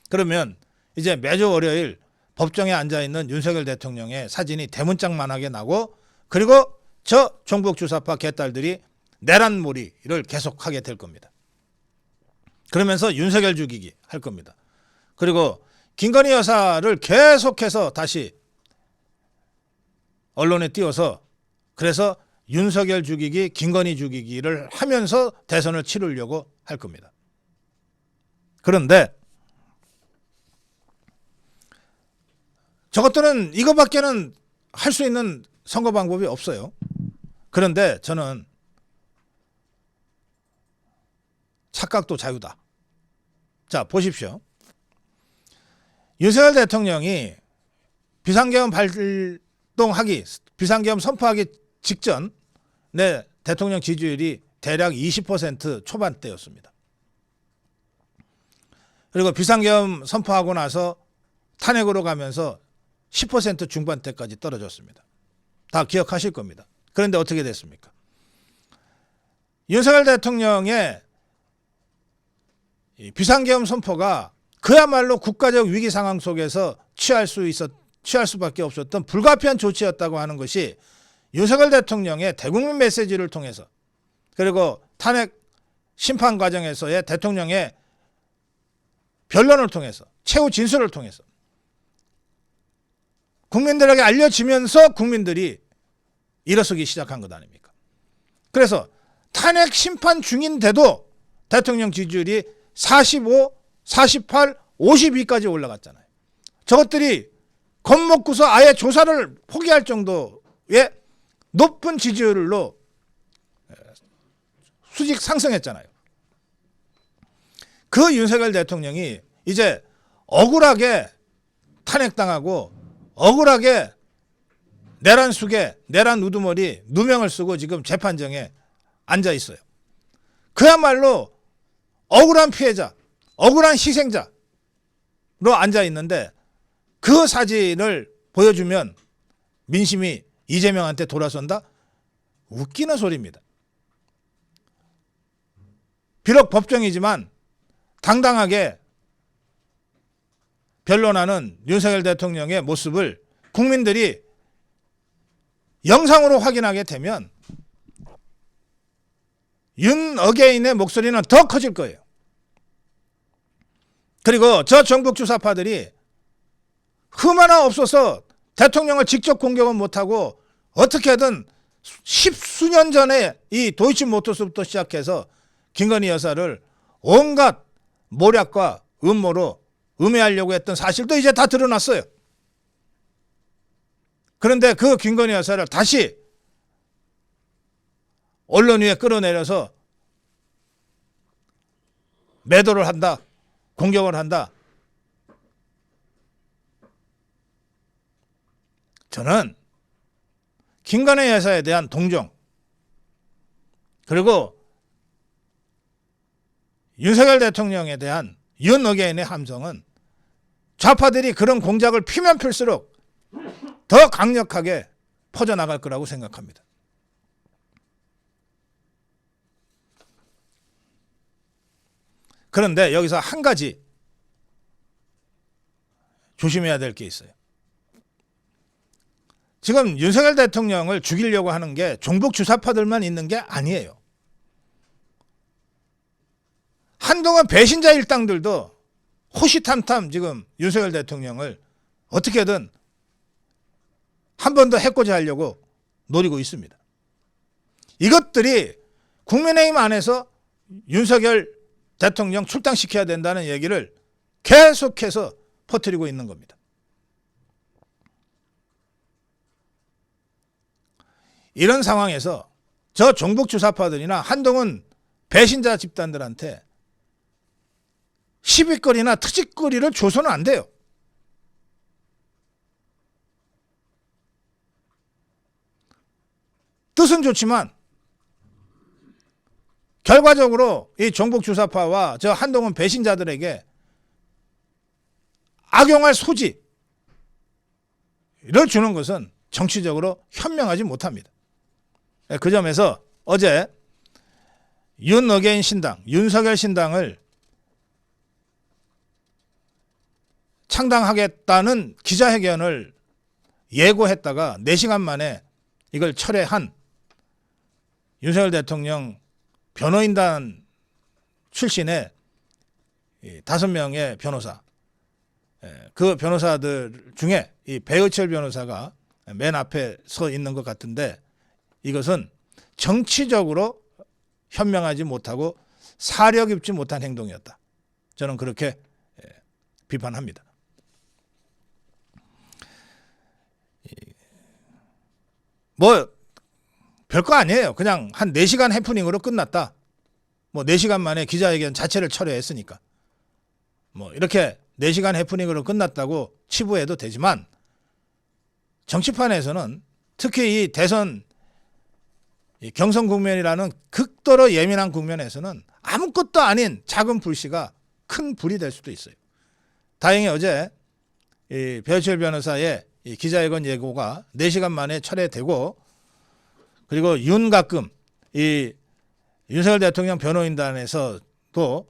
그러면 이제 매주 월요일 법정에 앉아있는 윤석열 대통령의 사진이 대문짝만하게 나고 그리고 저 종북 주사파 개딸들이 내란몰이를 계속하게 될 겁니다. 그러면서 윤석열 죽이기 할 겁니다. 그리고 김건희 여사를 계속해서 다시 언론에 띄워서 그래서 윤석열 죽이기, 김건희 죽이기를 하면서 대선을 치르려고 할 겁니다. 그런데 저것들은 이거밖에는 할 수 있는 선거 방법이 없어요. 그런데 저는 착각도 자유다. 자, 보십시오. 윤석열 대통령이 비상계엄 선포하기 직전 내 대통령 지지율이 대략 20% 초반대였습니다. 그리고 비상계엄 선포하고 나서 탄핵으로 가면서 10% 중반대까지 떨어졌습니다. 다 기억하실 겁니다. 그런데 어떻게 됐습니까? 윤석열 대통령의 비상계엄 선포가 그야말로 국가적 위기 상황 속에서 취할 수밖에 없었던 불가피한 조치였다고 하는 것이 윤석열 대통령의 대국민 메시지를 통해서, 그리고 탄핵 심판 과정에서의 대통령의 변론을 통해서, 최후 진술을 통해서 국민들에게 알려지면서 국민들이 일어서기 시작한 것 아닙니까? 그래서 탄핵 심판 중인데도 대통령 지지율이 45, 48, 52까지 올라갔잖아요. 저것들이 겁먹고서 아예 조사를 포기할 정도의 높은 지지율로 수직 상승했잖아요. 그 윤석열 대통령이 이제 억울하게 탄핵당하고 억울하게 내란 수개, 내란 우두머리 누명을 쓰고 지금 재판정에 앉아 있어요. 그야말로 억울한 피해자, 억울한 희생자로 앉아 있는데 그 사진을 보여주면 민심이 이재명한테 돌아선다? 웃기는 소리입니다. 비록 법정이지만 당당하게 변론하는 윤석열 대통령의 모습을 국민들이 영상으로 확인하게 되면 윤 어게인의 목소리는 더 커질 거예요. 그리고 저 정북 주사파들이 흠 하나 없어서 대통령을 직접 공격은 못하고 어떻게든 십수년 전에 이 도이치모터스부터 시작해서 김건희 여사를 온갖 모략과 음모로 음해하려고 했던 사실도 이제 다 드러났어요. 그런데 그 김건희 여사를 다시 언론 위에 끌어내려서 매도를 한다, 공격을 한다. 저는 김건희 여사에 대한 동정, 그리고 윤석열 대통령에 대한 윤 어게인의 함성은 좌파들이 그런 공작을 피면 필수록 더 강력하게 퍼져나갈 거라고 생각합니다. 그런데 여기서 한 가지 조심해야 될 게 있어요. 지금 윤석열 대통령을 죽이려고 하는 게 종북 주사파들만 있는 게 아니에요. 한동안 배신자 일당들도 호시탐탐 지금 윤석열 대통령을 어떻게든 한 번 더 해코지 하려고 노리고 있습니다. 이것들이 국민의힘 안에서 윤석열 대통령 출당시켜야 된다는 얘기를 계속해서 퍼뜨리고 있는 겁니다. 이런 상황에서 저 종북 주사파들이나 한동훈 배신자 집단들한테 시비거리나 트집거리를 줘서는 안 돼요. 뜻은 좋지만 결과적으로 이 종북 주사파와 저 한동훈 배신자들에게 악용할 소지를 주는 것은 정치적으로 현명하지 못합니다. 그 점에서 어제 윤 어게인 신당, 윤석열 신당을 창당하겠다는 기자회견을 예고했다가 4시간 만에 이걸 철회한 윤석열 대통령 변호인단 출신의 5명의 변호사, 그 변호사들 중에 이 배의철 변호사가 맨 앞에 서 있는 것 같은데 이것은 정치적으로 현명하지 못하고 사려 깊지 못한 행동이었다. 저는 그렇게 비판합니다. 뭐 별거 아니에요. 그냥 한 4시간 해프닝으로 끝났다. 뭐 4시간 만에 기자회견 자체를 철회했으니까. 뭐 이렇게 4시간 해프닝으로 끝났다고 치부해도 되지만 정치판에서는 특히 이 대선 경선 국면이라는 극도로 예민한 국면에서는 아무것도 아닌 작은 불씨가 큰 불이 될 수도 있어요. 다행히 어제 이 배우철 변호사의 이 기자회견 예고가 4시간 만에 철회되고, 그리고 윤가끔 이 윤석열 대통령 변호인단에서도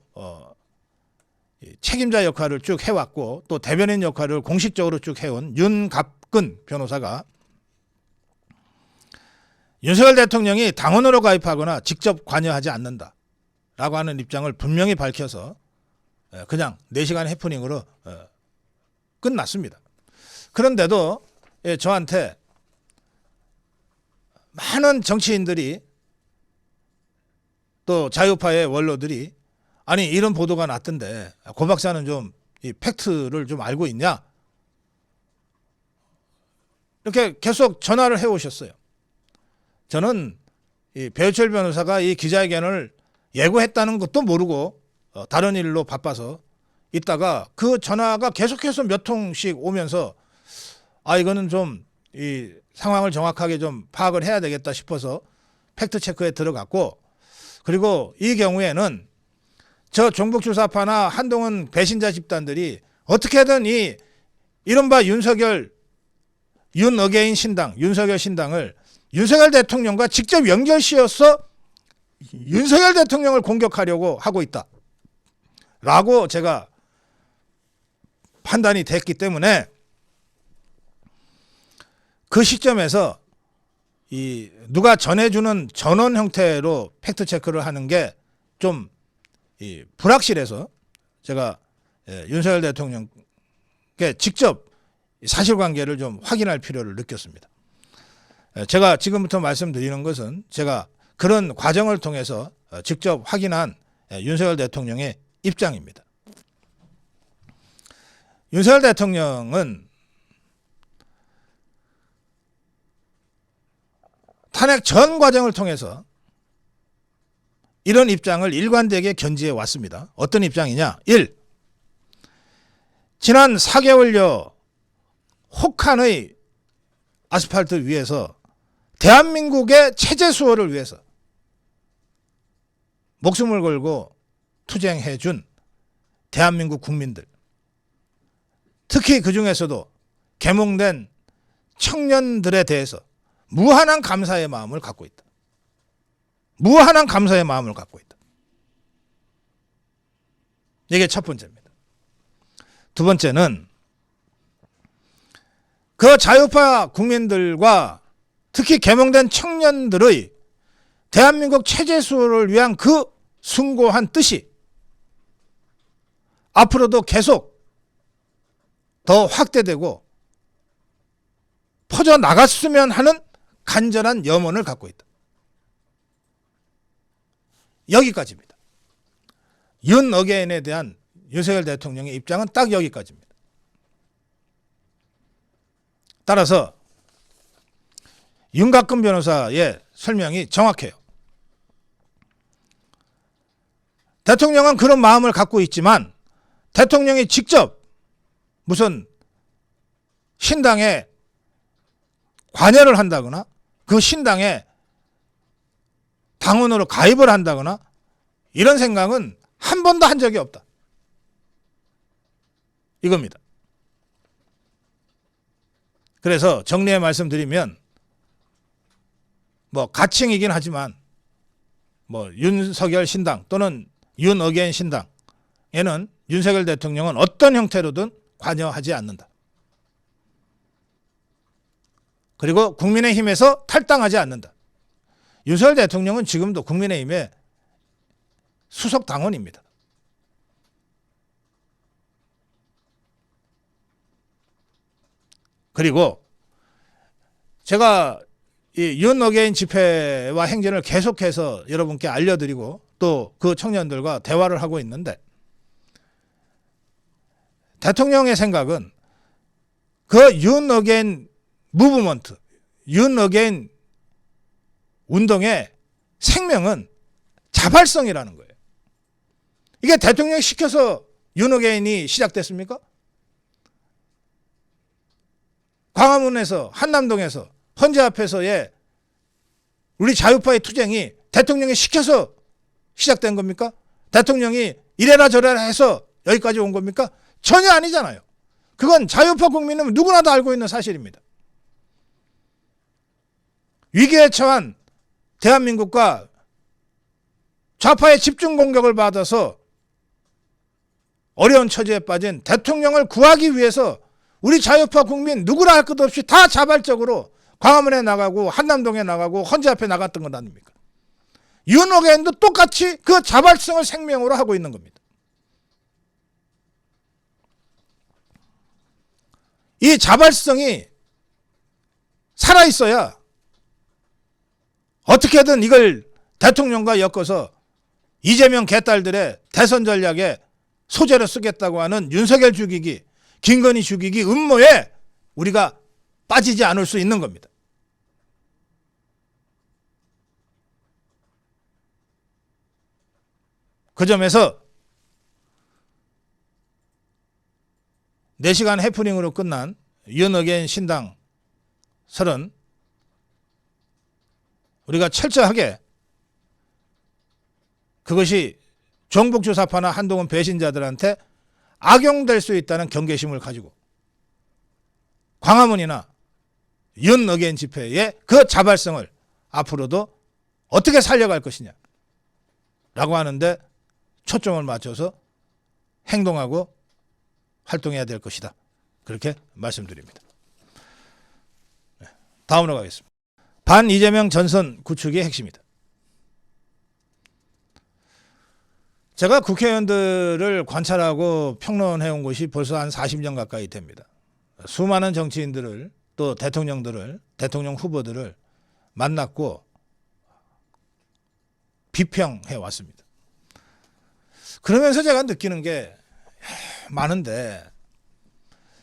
책임자 역할을 쭉 해왔고, 또 대변인 역할을 공식적으로 쭉 해온 윤갑근 변호사가 윤석열 대통령이 당원으로 가입하거나 직접 관여하지 않는다라고 하는 입장을 분명히 밝혀서 그냥 4시간 해프닝으로 끝났습니다. 그런데도 저한테 많은 정치인들이, 또 자유파의 원로들이, 아니 이런 보도가 났던데 고 박사는 좀 이 팩트를 좀 알고 있냐, 이렇게 계속 전화를 해오셨어요. 저는 이 배우철 변호사가 이 기자회견을 예고했다는 것도 모르고 다른 일로 바빠서 있다가 그 전화가 계속해서 몇 통씩 오면서 이거는 좀 이 상황을 정확하게 좀 파악을 해야 되겠다 싶어서 팩트 체크에 들어갔고, 그리고 이 경우에는 저 종북주사파나 한동훈 배신자 집단들이 어떻게든 이 이른바 윤석열 윤어게인 신당, 윤석열 신당을 윤석열 대통령과 직접 연결시어서 윤석열 대통령을 공격하려고 하고 있다 라고 제가 판단이 됐기 때문에, 그 시점에서 이 누가 전해주는 전원 형태로 팩트 체크를 하는 게 좀 불확실해서 제가 윤석열 대통령께 직접 사실관계를 좀 확인할 필요를 느꼈습니다. 제가 지금부터 말씀드리는 것은 제가 그런 과정을 통해서 직접 확인한 윤석열 대통령의 입장입니다. 윤석열 대통령은 탄핵 전 과정을 통해서 이런 입장을 일관되게 견지해 왔습니다. 어떤 입장이냐? 1. 지난 4개월여 혹한의 아스팔트 위에서 대한민국의 체제 수호를 위해서 목숨을 걸고 투쟁해 준 대한민국 국민들, 특히 그 중에서도 계몽된 청년들에 대해서 무한한 감사의 마음을 갖고 있다. 무한한 감사의 마음을 갖고 있다. 이게 첫 번째입니다. 두 번째는 그 자유파 국민들과 특히 계몽된 청년들의 대한민국 체제 수호를 위한 그 숭고한 뜻이 앞으로도 계속 더 확대되고 퍼져나갔으면 하는 간절한 염원을 갖고 있다. 여기까지입니다. 윤어게인에 대한 윤석열 대통령의 입장은 딱 여기까지입니다. 따라서 윤갑근 변호사의 설명이 정확해요. 대통령은 그런 마음을 갖고 있지만 대통령이 직접 무슨 신당에 관여를 한다거나 그 신당에 당원으로 가입을 한다거나 이런 생각은 한 번도 한 적이 없다. 이겁니다. 그래서 정리해 말씀드리면 가칭이긴 하지만 윤석열 신당 또는 윤어게인 신당에는 윤석열 대통령은 어떤 형태로든 관여하지 않는다. 그리고 국민의힘에서 탈당하지 않는다. 윤석열 대통령은 지금도 국민의힘의 수석 당원입니다. 그리고 제가 이 윤어게인 집회와 행진을 계속해서 여러분께 알려드리고 또 그 청년들과 대화를 하고 있는데, 대통령의 생각은 그 윤어게인 무브먼트, 윤어게인 운동의 생명은 자발성이라는 거예요. 이게 대통령이 시켜서 윤어게인이 시작됐습니까? 광화문에서, 한남동에서, 헌재 앞에서의 우리 자유파의 투쟁이 대통령이 시켜서 시작된 겁니까? 대통령이 이래라 저래라 해서 여기까지 온 겁니까? 전혀 아니잖아요. 그건 자유파 국민은 누구나 다 알고 있는 사실입니다. 위기에 처한 대한민국과 좌파의 집중 공격을 받아서 어려운 처지에 빠진 대통령을 구하기 위해서 우리 자유파 국민 누구나 할 것 없이 다 자발적으로 광화문에 나가고 한남동에 나가고 헌재 앞에 나갔던 것 아닙니까? 윤호개인도 똑같이 그 자발성을 생명으로 하고 있는 겁니다. 이 자발성이 살아있어야 어떻게든 이걸 대통령과 엮어서 이재명 개딸들의 대선 전략에 소재로 쓰겠다고 하는 윤석열 죽이기, 김건희 죽이기 음모에 우리가 빠지지 않을 수 있는 겁니다. 그 점에서 4시간 해프닝으로 끝난 윤어게인 신당 설은 우리가 철저하게 그것이 정복주사파나 한동훈 배신자들한테 악용될 수 있다는 경계심을 가지고 광화문이나 윤어게인 집회의 그 자발성을 앞으로도 어떻게 살려갈 것이냐 라고 하는데 초점을 맞춰서 행동하고 활동해야 될 것이다. 그렇게 말씀드립니다. 다음으로 가겠습니다. 반 이재명 전선 구축의 핵심이다. 제가 국회의원들을 관찰하고 평론해온 것이 벌써 한 40년 가까이 됩니다. 수많은 정치인들을 또 대통령들을, 대통령 후보들을 만났고 비평해 왔습니다. 그러면서 제가 느끼는 게 많은데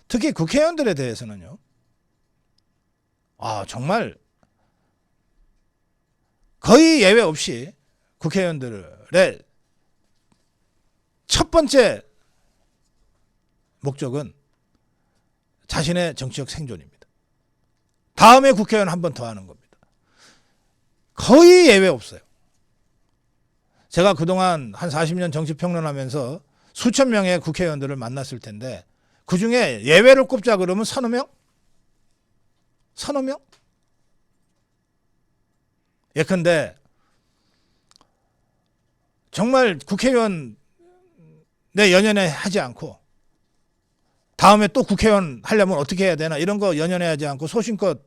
특히 국회의원들에 대해서는요. 정말 거의 예외 없이 국회의원들의 첫 번째 목적은 자신의 정치적 생존입니다. 다음에 국회의원 한 번 더 하는 겁니다. 거의 예외 없어요. 제가 그동안 한 40년 정치 평론하면서 수천 명의 국회의원들을 만났을 텐데 그중에 예외를 꼽자 그러면 서너 명? 서너 명? 예컨대 정말 국회의원 내 연연해 하지 않고 다음에 또 국회의원 하려면 어떻게 해야 되나 이런 거 연연해 하지 않고 소신껏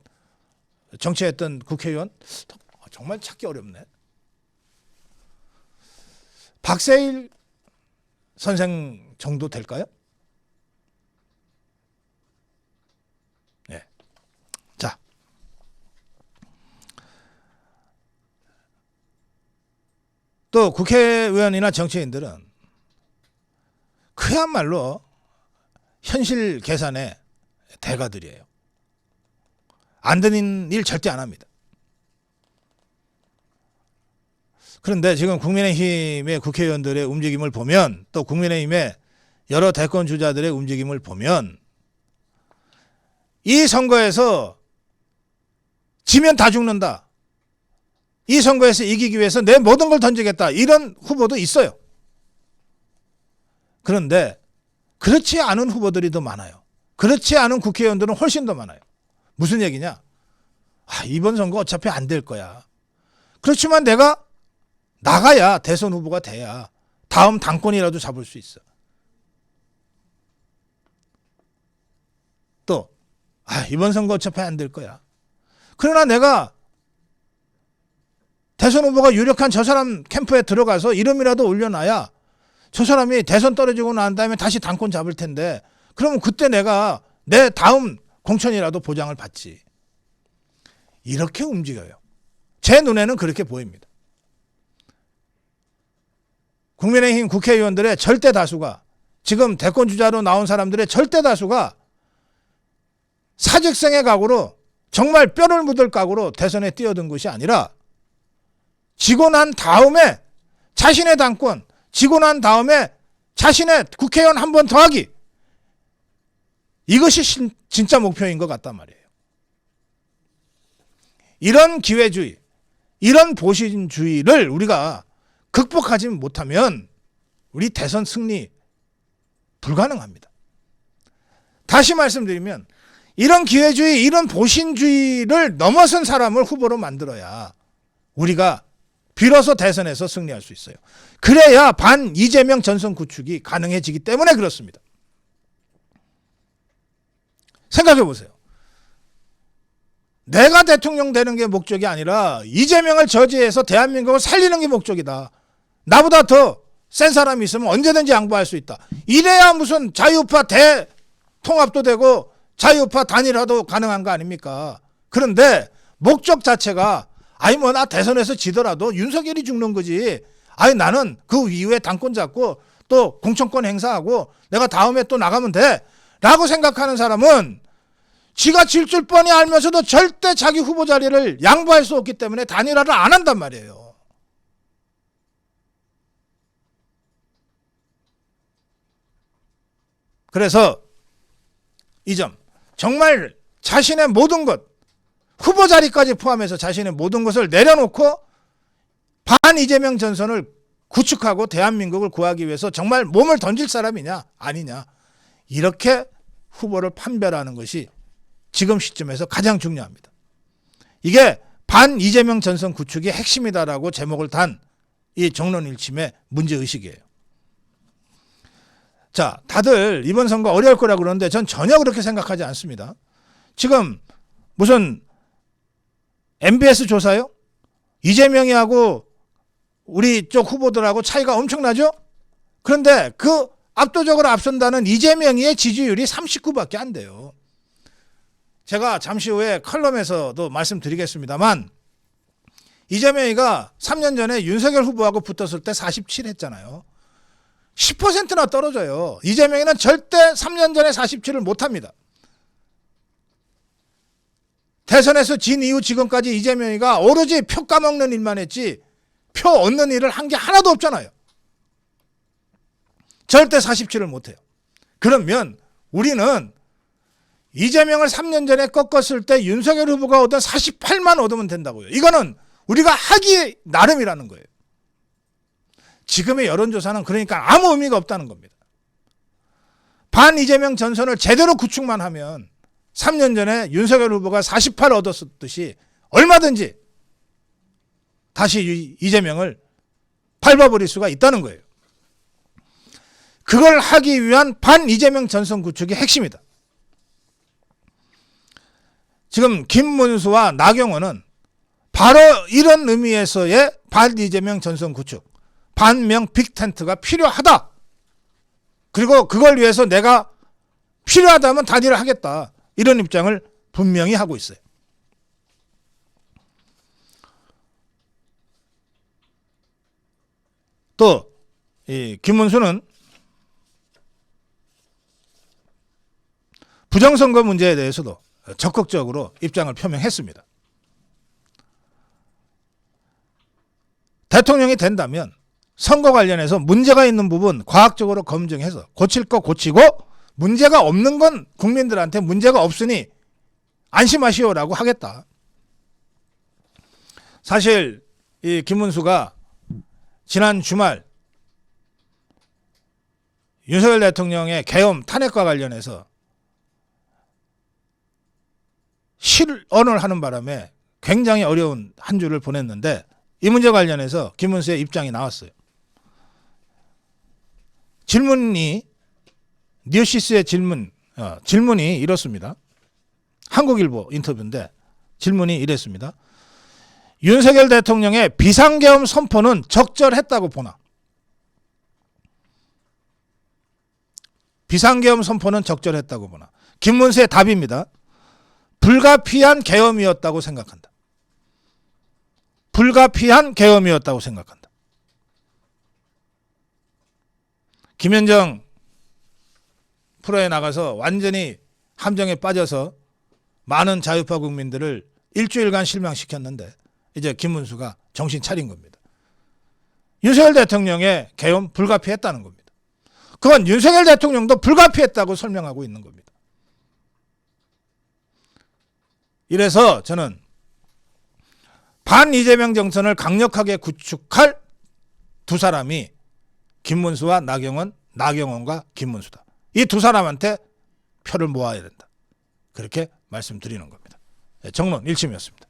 정치했던 국회의원 정말 찾기 어렵네. 박세일 선생 정도 될까요? 네. 자. 또 국회의원이나 정치인들은 그야말로 현실 계산의 대가들이에요. 안 되는 일 절대 안 합니다. 그런데 지금 국민의힘의 국회의원들의 움직임을 보면 또 국민의힘의 여러 대권 주자들의 움직임을 보면 이 선거에서 지면 다 죽는다. 이 선거에서 이기기 위해서 내 모든 걸 던지겠다. 이런 후보도 있어요. 그런데 그렇지 않은 후보들이 더 많아요. 그렇지 않은 국회의원들은 훨씬 더 많아요. 무슨 얘기냐? 이번 선거 어차피 안 될 거야. 그렇지만 내가 나가야 대선 후보가 돼야 다음 당권이라도 잡을 수 있어. 또 이번 선거 어차피 안 될 거야. 그러나 내가 대선 후보가 유력한 저 사람 캠프에 들어가서 이름이라도 올려놔야 저 사람이 대선 떨어지고 난 다음에 다시 당권 잡을 텐데 그러면 그때 내가 내 다음 공천이라도 보장을 받지. 이렇게 움직여요. 제 눈에는 그렇게 보입니다. 국민의힘 국회의원들의 절대 다수가 지금 대권 주자로 나온 사람들의 절대 다수가 사직생의 각오로 정말 뼈를 묻을 각오로 대선에 뛰어든 것이 아니라 지고 난 다음에 자신의 당권, 지고 난 다음에 자신의 국회의원 한 번 더 하기. 이것이 진짜 목표인 것 같단 말이에요. 이런 기회주의, 이런 보신주의를 우리가 극복하지 못하면 우리 대선 승리 불가능합니다. 다시 말씀드리면 이런 기회주의, 이런 보신주의를 넘어선 사람을 후보로 만들어야 우리가 비로소 대선에서 승리할 수 있어요. 그래야 반 이재명 전선 구축이 가능해지기 때문에 그렇습니다. 생각해 보세요. 내가 대통령 되는 게 목적이 아니라 이재명을 저지해서 대한민국을 살리는 게 목적이다. 나보다 더 센 사람이 있으면 언제든지 양보할 수 있다. 이래야 무슨 자유파 대통합도 되고 자유파 단일화도 가능한 거 아닙니까? 그런데 목적 자체가 아니 뭐 나 대선에서 지더라도 윤석열이 죽는 거지. 아니 나는 그 이후에 당권 잡고 또 공천권 행사하고 내가 다음에 또 나가면 돼. 라고 생각하는 사람은 지가 질 줄 뻔히 알면서도 절대 자기 후보 자리를 양보할 수 없기 때문에 단일화를 안 한단 말이에요. 그래서 이 점 정말 자신의 모든 것, 후보 자리까지 포함해서 자신의 모든 것을 내려놓고 반 이재명 전선을 구축하고 대한민국을 구하기 위해서 정말 몸을 던질 사람이냐 아니냐, 이렇게 후보를 판별하는 것이 지금 시점에서 가장 중요합니다. 이게 반 이재명 전선 구축이 핵심이다라고 제목을 단 이 정론일침의 문제의식이에요. 자, 다들 이번 선거 어려울 거라고 그러는데 전 전혀 그렇게 생각하지 않습니다. 지금 무슨 MBS 조사요? 이재명이하고 우리 쪽 후보들하고 차이가 엄청나죠? 그런데 그 압도적으로 앞선다는 이재명의 지지율이 39밖에 안 돼요. 제가 잠시 후에 컬럼에서도 말씀드리겠습니다만 이재명이가 3년 전에 윤석열 후보하고 붙었을 때 47 했잖아요. 10%나 떨어져요. 이재명이는 절대 3년 전에 47을 못합니다. 대선에서 진 이후 지금까지 이재명이가 오로지 표 까먹는 일만 했지 표 얻는 일을 한 게 하나도 없잖아요. 절대 47을 못해요. 그러면 우리는 이재명을 3년 전에 꺾었을 때 윤석열 후보가 얻은 48만 얻으면 된다고요. 이거는 우리가 하기 나름이라는 거예요. 지금의 여론조사는 그러니까 아무 의미가 없다는 겁니다. 반 이재명 전선을 제대로 구축만 하면 3년 전에 윤석열 후보가 48 얻었듯이 얼마든지 다시 이재명을 밟아버릴 수가 있다는 거예요. 그걸 하기 위한 반 이재명 전선 구축이 핵심이다. 지금 김문수와 나경원은 바로 이런 의미에서의 반 이재명 전선 구축, 반명 빅텐트가 필요하다. 그리고 그걸 위해서 내가 필요하다면 단일화 하겠다. 이런 입장을 분명히 하고 있어요. 또 이 김문수는 부정선거 문제에 대해서도 적극적으로 입장을 표명했습니다. 대통령이 된다면 선거 관련해서 문제가 있는 부분 과학적으로 검증해서 고칠 거 고치고 문제가 없는 건 국민들한테 문제가 없으니 안심하시오라고 하겠다. 사실 이 김문수가 지난 주말 윤석열 대통령의 계엄 탄핵과 관련해서 실언을 하는 바람에 굉장히 어려운 한 주를 보냈는데 이 문제 관련해서 김문수의 입장이 나왔어요. 질문이 뉴시스의 질문이 이렇습니다. 한국일보 인터뷰인데 질문이 이랬습니다. 윤석열 대통령의 비상계엄 선포는 적절했다고 보나? 비상계엄 선포는 적절했다고 보나? 김문수의 답입니다. 불가피한 계엄이었다고 생각한다. 불가피한 계엄이었다고 생각한다. 김현정 프로에 나가서 완전히 함정에 빠져서 많은 자유파 국민들을 일주일간 실망시켰는데 이제 김문수가 정신 차린 겁니다. 윤석열 대통령의 계엄 불가피했다는 겁니다. 그건 윤석열 대통령도 불가피했다고 설명하고 있는 겁니다. 이래서 저는 반 이재명 정선을 강력하게 구축할 두 사람이 김문수와 나경원, 나경원과 김문수다. 이 두 사람한테 표를 모아야 된다. 그렇게 말씀드리는 겁니다. 정론 1심이었습니다.